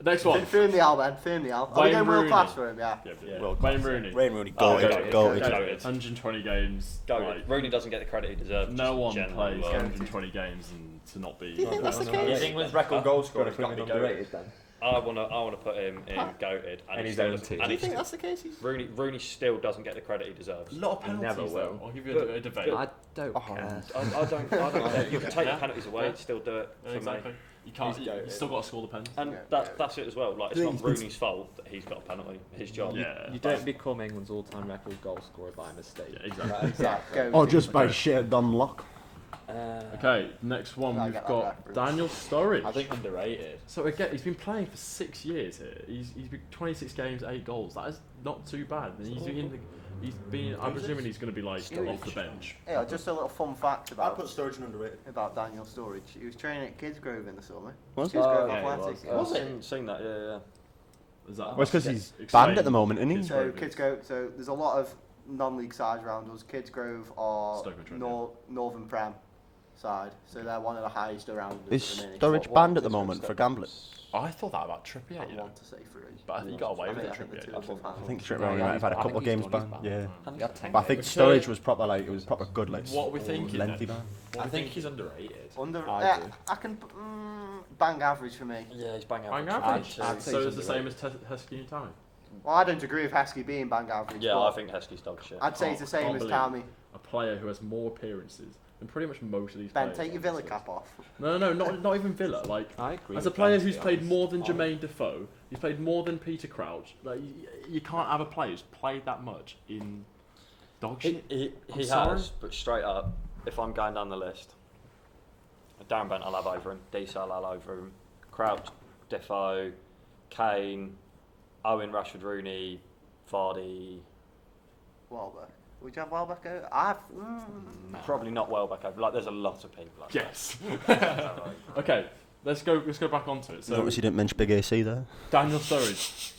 Next one.
Firm the Al, Ben. Firm the Al. Are we
Wayne
going world
Rooney.
class for him? Yeah.
Yeah. Wayne Rooney.
Wayne Rooney,
Oh,
goated,
goated.
goated.
120 games. Like,
Rooney doesn't get the credit he deserves.
no
just
one
generally,
plays
but-
120 games and to not be.
Do you think that's the case?
He's England's record goal scorer. He's got to be goated.
then.
I wanna put him in goated, and
In
he
his
still
own
doesn't-
team.
and
Do you
he
think
still-
that's the case?
Rooney still doesn't get the credit he deserves.
A lot of
He
penalties.
never
though.
will.
I'll give you
But-
a debate.
I don't care.
I don't care. You can take
Yeah.
the penalties away,
Yeah.
still do it
Yeah,
for
exactly.
me.
You can't.
He's
You
goated.
still got to score the pens.
And
Yeah,
that's it as well. Like, it's
Yeah,
not
it's-
Rooney's fault that he's got a penalty. His job.
Yeah.
You don't become England's all-time record goal scorer by mistake.
Yeah, exactly.
Yeah. Go.
Or just by sheer dumb luck?
Okay, next one
I
we've
get that
got
reference.
Daniel Sturridge.
I think underrated.
So again, he's been playing for 6 years here. He's been 26 games, 8 goals. That is not too bad. And he's been. I'm presuming he's going to be like off the bench.
Yeah, just a little fun fact
I'd
about
put Sturridge in underrated.
Daniel Sturridge. He was training at Kidsgrove in the summer.
Was he?
Kidsgrove
yeah, he
Athletic.
was.
Seen that? Yeah.
Is that?
Well, it's because he's
Explain.
banned at the moment, isn't he?
Kids-
So
Kidsgrove
So there's a lot of non-league sides around us. Kidsgrove are
Stoke-on-Trent,
Northern Prem side, so they're one of the highest around us.
Is
at the minute.
Sturridge banned at the moment for gambling?
I thought that about Trippier. You
I
know,
want to say three.
but I think he got away with it.
I think the two
Trippier.
of them
I
have.
think Trippier
Yeah,
might have had a
I
couple of
think
games
he's done
banned.
his
Yeah.
ban. He got 10
But I think
games.
Sturridge was proper like, it was proper good, like
What are we thinking then?
lengthy ban.
I think he's underrated.
I do.
I can bang average for me.
Yeah, he's bang
Bang
average.
average.
I'd say
So
he's
it's the same as Heskey and Tammy.
Well, I don't agree with Heskey being bang average.
Yeah, I think Heskey's dog shit.
I'd say it's the same as Tammy.
A player who has more appearances than pretty much most of these
Ben,
players.
take your Villa cap off.
No, not even Villa. Like,
I agree.
as a player who's played more than Jermaine Defoe, he's played more than Peter Crouch. Like, you can't have a player who's played that much in dog shit.
He has, but straight up, if I'm going down the list, Darren Bent I'll have over him, Diesel I'll have over him, Crouch, Defoe, Kane, Owen, Rashford, Rooney, Vardy.
Welbeck. Would you have Welbeck over? I've.
Probably not Welbeck over. Like, there's a lot of people like
Yes. Okay, let's go back onto it. So,
Notice you didn't mention Big AC there.
Daniel Sturridge.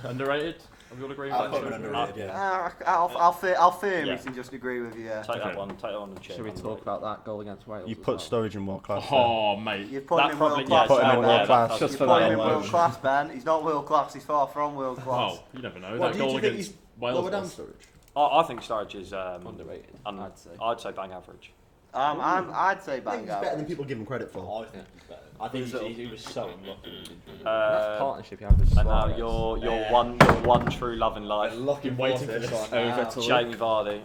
Underrated? Have you all agreed
I'll
with
put him underrated, yeah.
I'll firmly
Yeah.
just agree with you. Yeah.
Take that one on the chin.
Should we talk about that goal against Wales?
You
as
put
well?
Sturridge in world class.
Oh, mate.
You've put him in
probably
world class.
Put him in world class.
Just
You've
for
put
that
him in
alone.
world class, Ben. He's not world class. He's far from world class.
Oh, you never know.
What,
That
do you
goal
think
against
he's
Wales
lower down
was-
Sturridge?
I think Sturridge is
Underrated,
I'd say bang average.
I'd say
I think
bang
he's better than
average.
people give him credit for.
I think he's better. I think he was so unlucky.
That partnership you have with
And now
Suarez.
your one true love in life,
Lucky
waiting for this over to
Jamie Vardy.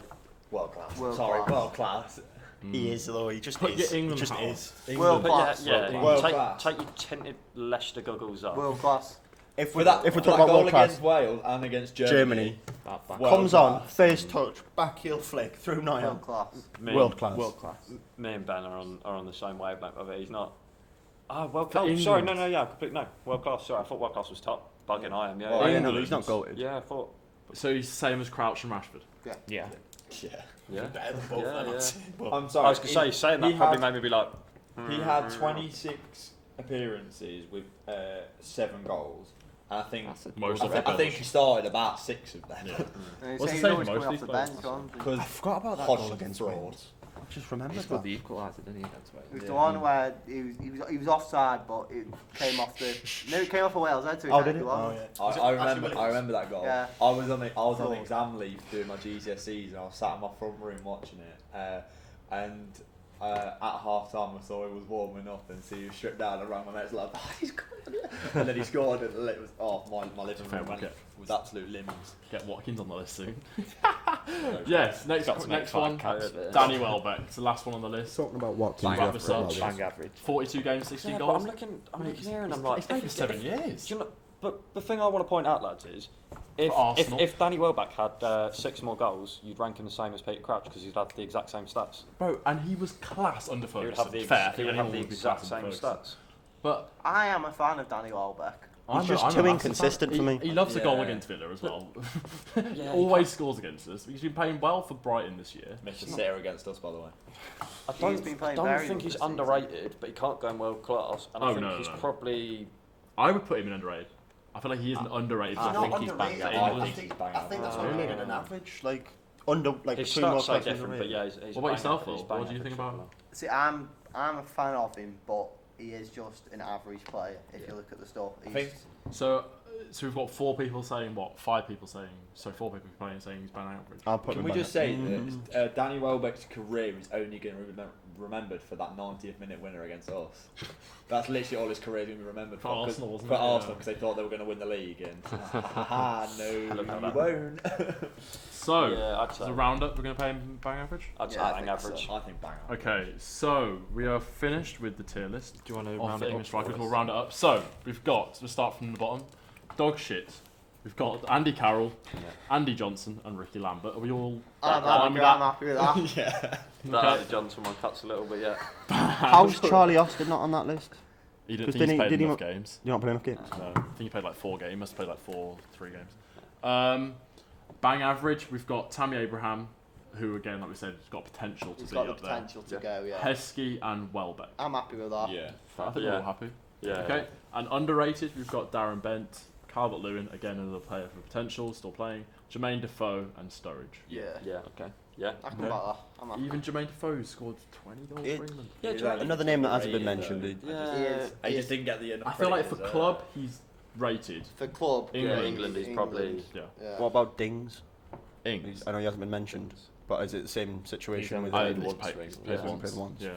World class.
World
Sorry,
class.
world class.
He is though. He just
Put
is.
your England
he just
hat
is.
World
But
class.
yeah,
World
take
class.
your tinted Leicester goggles off.
World class.
If
For
we
that,
if we're
for that
talking about
goal
world class,
against Wales and against
Germany
That back.
World
comes on,
class.
face touch, back heel flick through
World
Niall.
class.
World class.
World class.
Me and Ben are on the same wavelength of it. He's not. World
For
class. Sorry,
England.
no. World class. Sorry, I thought world class was top. Bugging I am. Yeah.
Oh,
yeah.
yeah, no,
England.
he's not goated.
Yeah, I thought.
So he's the same as Crouch and Rashford.
Yeah.
Yeah.
Yeah.
Better than both
Yeah,
of them.
yeah.
I'm
I
sorry.
was gonna say saying that
he
probably
had-
made me be like.
He had 26 appearances with 7 goals. And I think
That's a
Most
good
of it.
I think he started about 6 of them.
Yeah.
And
What's
he's
the same
always
for most
coming
of
off the
these players?
bench, wasn't he?
Because
I forgot about that
Hodgson
goal against
fraud.
Wales. I just
He
remembered
scored
that.
the equaliser, didn't he, against Wales?
It was
Yeah.
the one where he was offside, but it came off the. No, it came off of Wales. That's
Oh, did it? Oh, yeah.
I remember that goal.
Yeah.
I was on
Fraud.
exam leave doing my GCSEs and I was sat in my front room watching it. And at half time I saw he was warming up and see he was stripped down and rang my mates like, oh, he's gone. And then he scored and it was my living
Fair
room
wicket.
was absolute lemons.
Get Watkins on the list soon. Yes, next
Got to make
next one.
five caps there.
Danny Welbeck. It's the last one on the list.
Talking about Watkins.
Bang
after
average.
that, well,
Bang average.
42 games, 16
Yeah, but
goals.
I'm looking
Mate,
here and I'm
he's
like.
played for 7 years.
Do you know, but the thing I want to point out, lads, is if
Arsenal.
if Danny Welbeck had 6 more goals, you'd rank him the same as Peter Crouch because he'd have the exact same stats.
Bro, and he was class under
He would
Ferguson.
have the,
Fair.
he would
anyone
have the
would be
exact
class
same
under Ferguson.
stats.
But
I am a fan of Danny Welbeck.
I'm
just
I'm
too
massive
inconsistent
fan.
for me.
He loves a goal
Yeah.
against Villa as well.
Yeah,
He
he
always scores against us. He's been playing well for Brighton this year.
Mr. Sitter against us, by the way.
I
He's
don't,
been
I
playing
don't
very
think
good
he's
this season.
underrated, but he can't go in world class. And I
Oh,
think
no,
he's
no.
probably.
I would put him in underrated. I feel like he isn't underrated.
He's
but
not
I think he's bang
underrated.
average.
I think that's what I mean. An average, like under, like
His
between world
stats are
class and
different, but
underrated.
yeah, he's
What about
bang
yourself,
average,
Will?
he's bang
What do you think
average
about
for
See, I'm a fan of him, but he is just an average player if you look at the stuff.
I think
So we've got 4 people saying what? 5 people saying. So 4 people saying he's bang average.
I'll put
Can
him
we
back
just
up.
say that Danny Welbeck's career is only going to be remembered for that 90th minute winner against us? That's literally all his career is going to be remembered
For
for.
Arsenal, wasn't
for
it?
Arsenal,
Yeah.
because they thought they were going to win the league, and no,
Look at
you
that.
won't.
So
Yeah, I'd
as
say.
a roundup, we're going to pay him bang average.
I'd say
Yeah, I
bang
think
average.
I think bang on.
Okay, so we are finished with the tier list.
Do you want to
Of
round
the
it
English
up?
strikers,
for
we'll
us?
round it up. So we've got, to start from the bottom, dog shit. We've got Andy Carroll, Andy Johnson, and Ricky Lambert. Are we all
I'm
fine with
happy with
that?
that.
Yeah.
That
Okay.
Andy Johnson one cuts a little bit, yeah.
How's Charlie Austin not on that list?
He didn't
'Cause
think he's
didn't he-
played
did he
enough
not-
games.
You not playing enough games?
No, I think he played like 4 games. He must have played like 3 games. Bang average, we've got Tammy Abraham, who again, like we said, has got potential to
He's
be
got the
up there.
potential to go, yeah.
Heskey and Welbeck.
I'm happy with that.
Yeah.
I think we're
Yeah.
all happy.
Yeah.
Okay, and underrated, we've got Darren Bent, Calvert-Lewin, again another player for potential, still playing. Jermaine Defoe and Sturridge.
Yeah.
Yeah.
Okay.
Yeah.
I can
Okay.
back that. I'm happy.
Even Jermaine Defoe scored 20 goals
It-
for England.
Yeah,
Yeah,
Another name that hasn't been
Underrated,
mentioned.
though.
Yeah.
He is.
I just didn't get the enough
I feel like
credit
for
he
club, he's rated.
For club,
England.
yeah,
England is probably.
Yeah.
Yeah.
What about Dings?
Ings.
I know he hasn't been mentioned, but is it the same situation with
I
played
only
once
played
for England.
played
Yeah.
once.
Played once.
Yeah.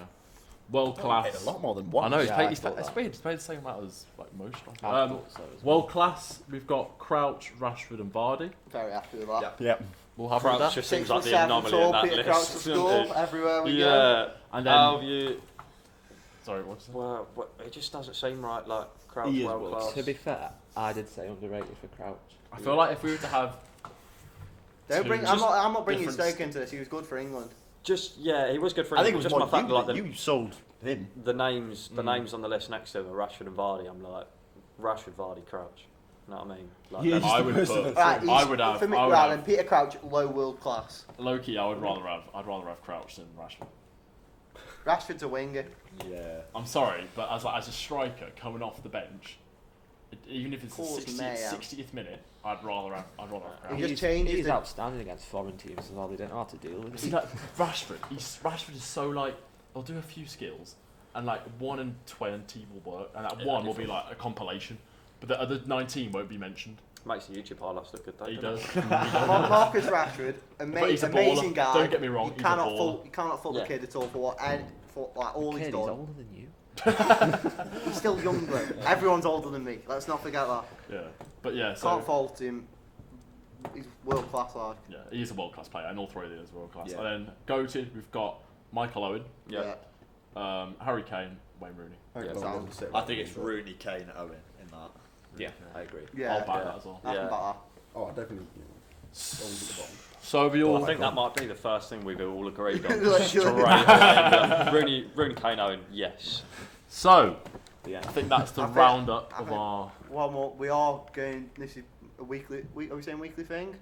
world class.
Paid a lot more than one.
I know he's
Yeah,
paid.
I
He's
thought
paid,
that.
he's paid the same amount as like most. I think.
I thought so as well.
World class. We've got Crouch, Rashford, and Vardy.
Very happy with that.
Yeah.
Yep.
We'll have
Crouch
that.
just
6
seems
foot
like the
7
anomaly
tall,
in that
Peter Crouch to
list.
score
doesn't it?
everywhere we go.
Yeah.
And then
How have you?
sorry, what's that?
Well, it just doesn't seem right. Like Crouch
He is
world
world
class.
To be fair, I did say underrated for Crouch.
I feel like if we were to have
Don't bring.
two
I'm not bringing
different
Stoke into this. He was good for England.
Just yeah, he was good for
I think
England.
it was
Just
more
my fact that like
you sold him.
the names on the list next to him are Rashford and Vardy. I'm like Rashford, Vardy, Crouch. You know what I mean? Like,
Yeah,
them-
just
I
the
would
person
put-
that's-
I would have-
For me,
I would
right,
have-
then Peter Crouch, low world class.
Loki, I'd rather have Crouch than Rashford.
Rashford's a winger.
Yeah.
I'm sorry, but as a striker coming off the bench, even if it's the
Course,
60th minute, I'd rather have
He
Crouch.
just changes
He's
the-
outstanding against foreign teams as well. They don't know how to deal with
See,
him.
like Rashford, Rashford is so like he'll do a few skills, and like 1 in 20 will work, and that
Yeah,
one will be
different.
like a compilation, but the other 19 won't be mentioned.
makes the YouTube highlights look good. Though,
He
doesn't
does.
it?
Marcus Rashford,
But he's a
amazing
baller.
guy.
Don't get me wrong,
You
he's a
cannot
baller.
fault. You cannot fault
Yeah.
the kid at all for like all
Kid,
he's
he's
done.
older than you.
He's still young though. Everyone's older than me. Let's not forget that.
Yeah, but yeah, so
Can't fault him. He's world class. Like.
yeah, he is a world class player, and all three of these are world class.
Yeah.
And then go-to, we've got Michael Owen,
Yeah.
Harry Kane, Wayne Rooney.
Yeah,
I think it's Rooney, Kane, Owen in that.
Yeah, I agree.
Yeah.
I'll back
Yeah.
that as well.
I can
Yeah.
back that.
Oh, definitely. Always at the bottom.
So we all
I think that might be the first thing we've all agreed on.
Like,
Straight away. Rooney, Kane, Owen, yes.
So
Yeah.
I think that's the
I think-
roundup
I
of
think-
our.
One more. We are going. This is a weekly. Are we saying weekly thing?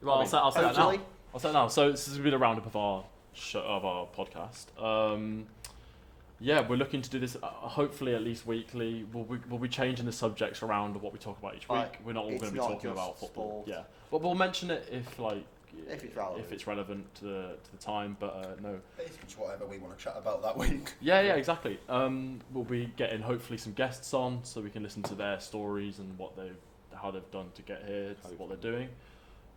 Well, I'll say that now.
Hopefully.
I'll say it now. So this is gonna be the roundup of our podcast. Yeah, we're looking to do this hopefully at least weekly. We'll be changing the subjects around what we talk about each week.
Like,
We're not all
it's
going to be
not
talking
just
about football.
sport.
Yeah, but we'll mention it if
If it's relevant.
to the time. But no.
Basically, just whatever we want to chat about that week.
Yeah, exactly. We'll be getting hopefully some guests on so we can listen to their stories and how they've done to get here, what they're doing.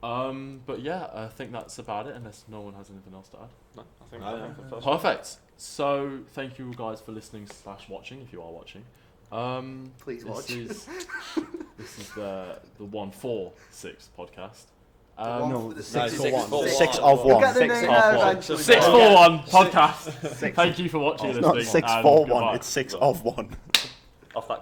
But yeah, I think that's about it. Unless no one has anything else to add.
No, I think
No.
for the first one.
Perfect. So thank you guys for listening / watching if you are watching.
Please watch.
This is the 146 podcast.
No,
the
six
six
for
one.
one.
Six
One.
of
We'll
one.
get the
Six
name
half
out
one.
eventually.
641 podcast. Thank you for watching and
It's not
listening.
641.
and
It's 6 of 1.
Off that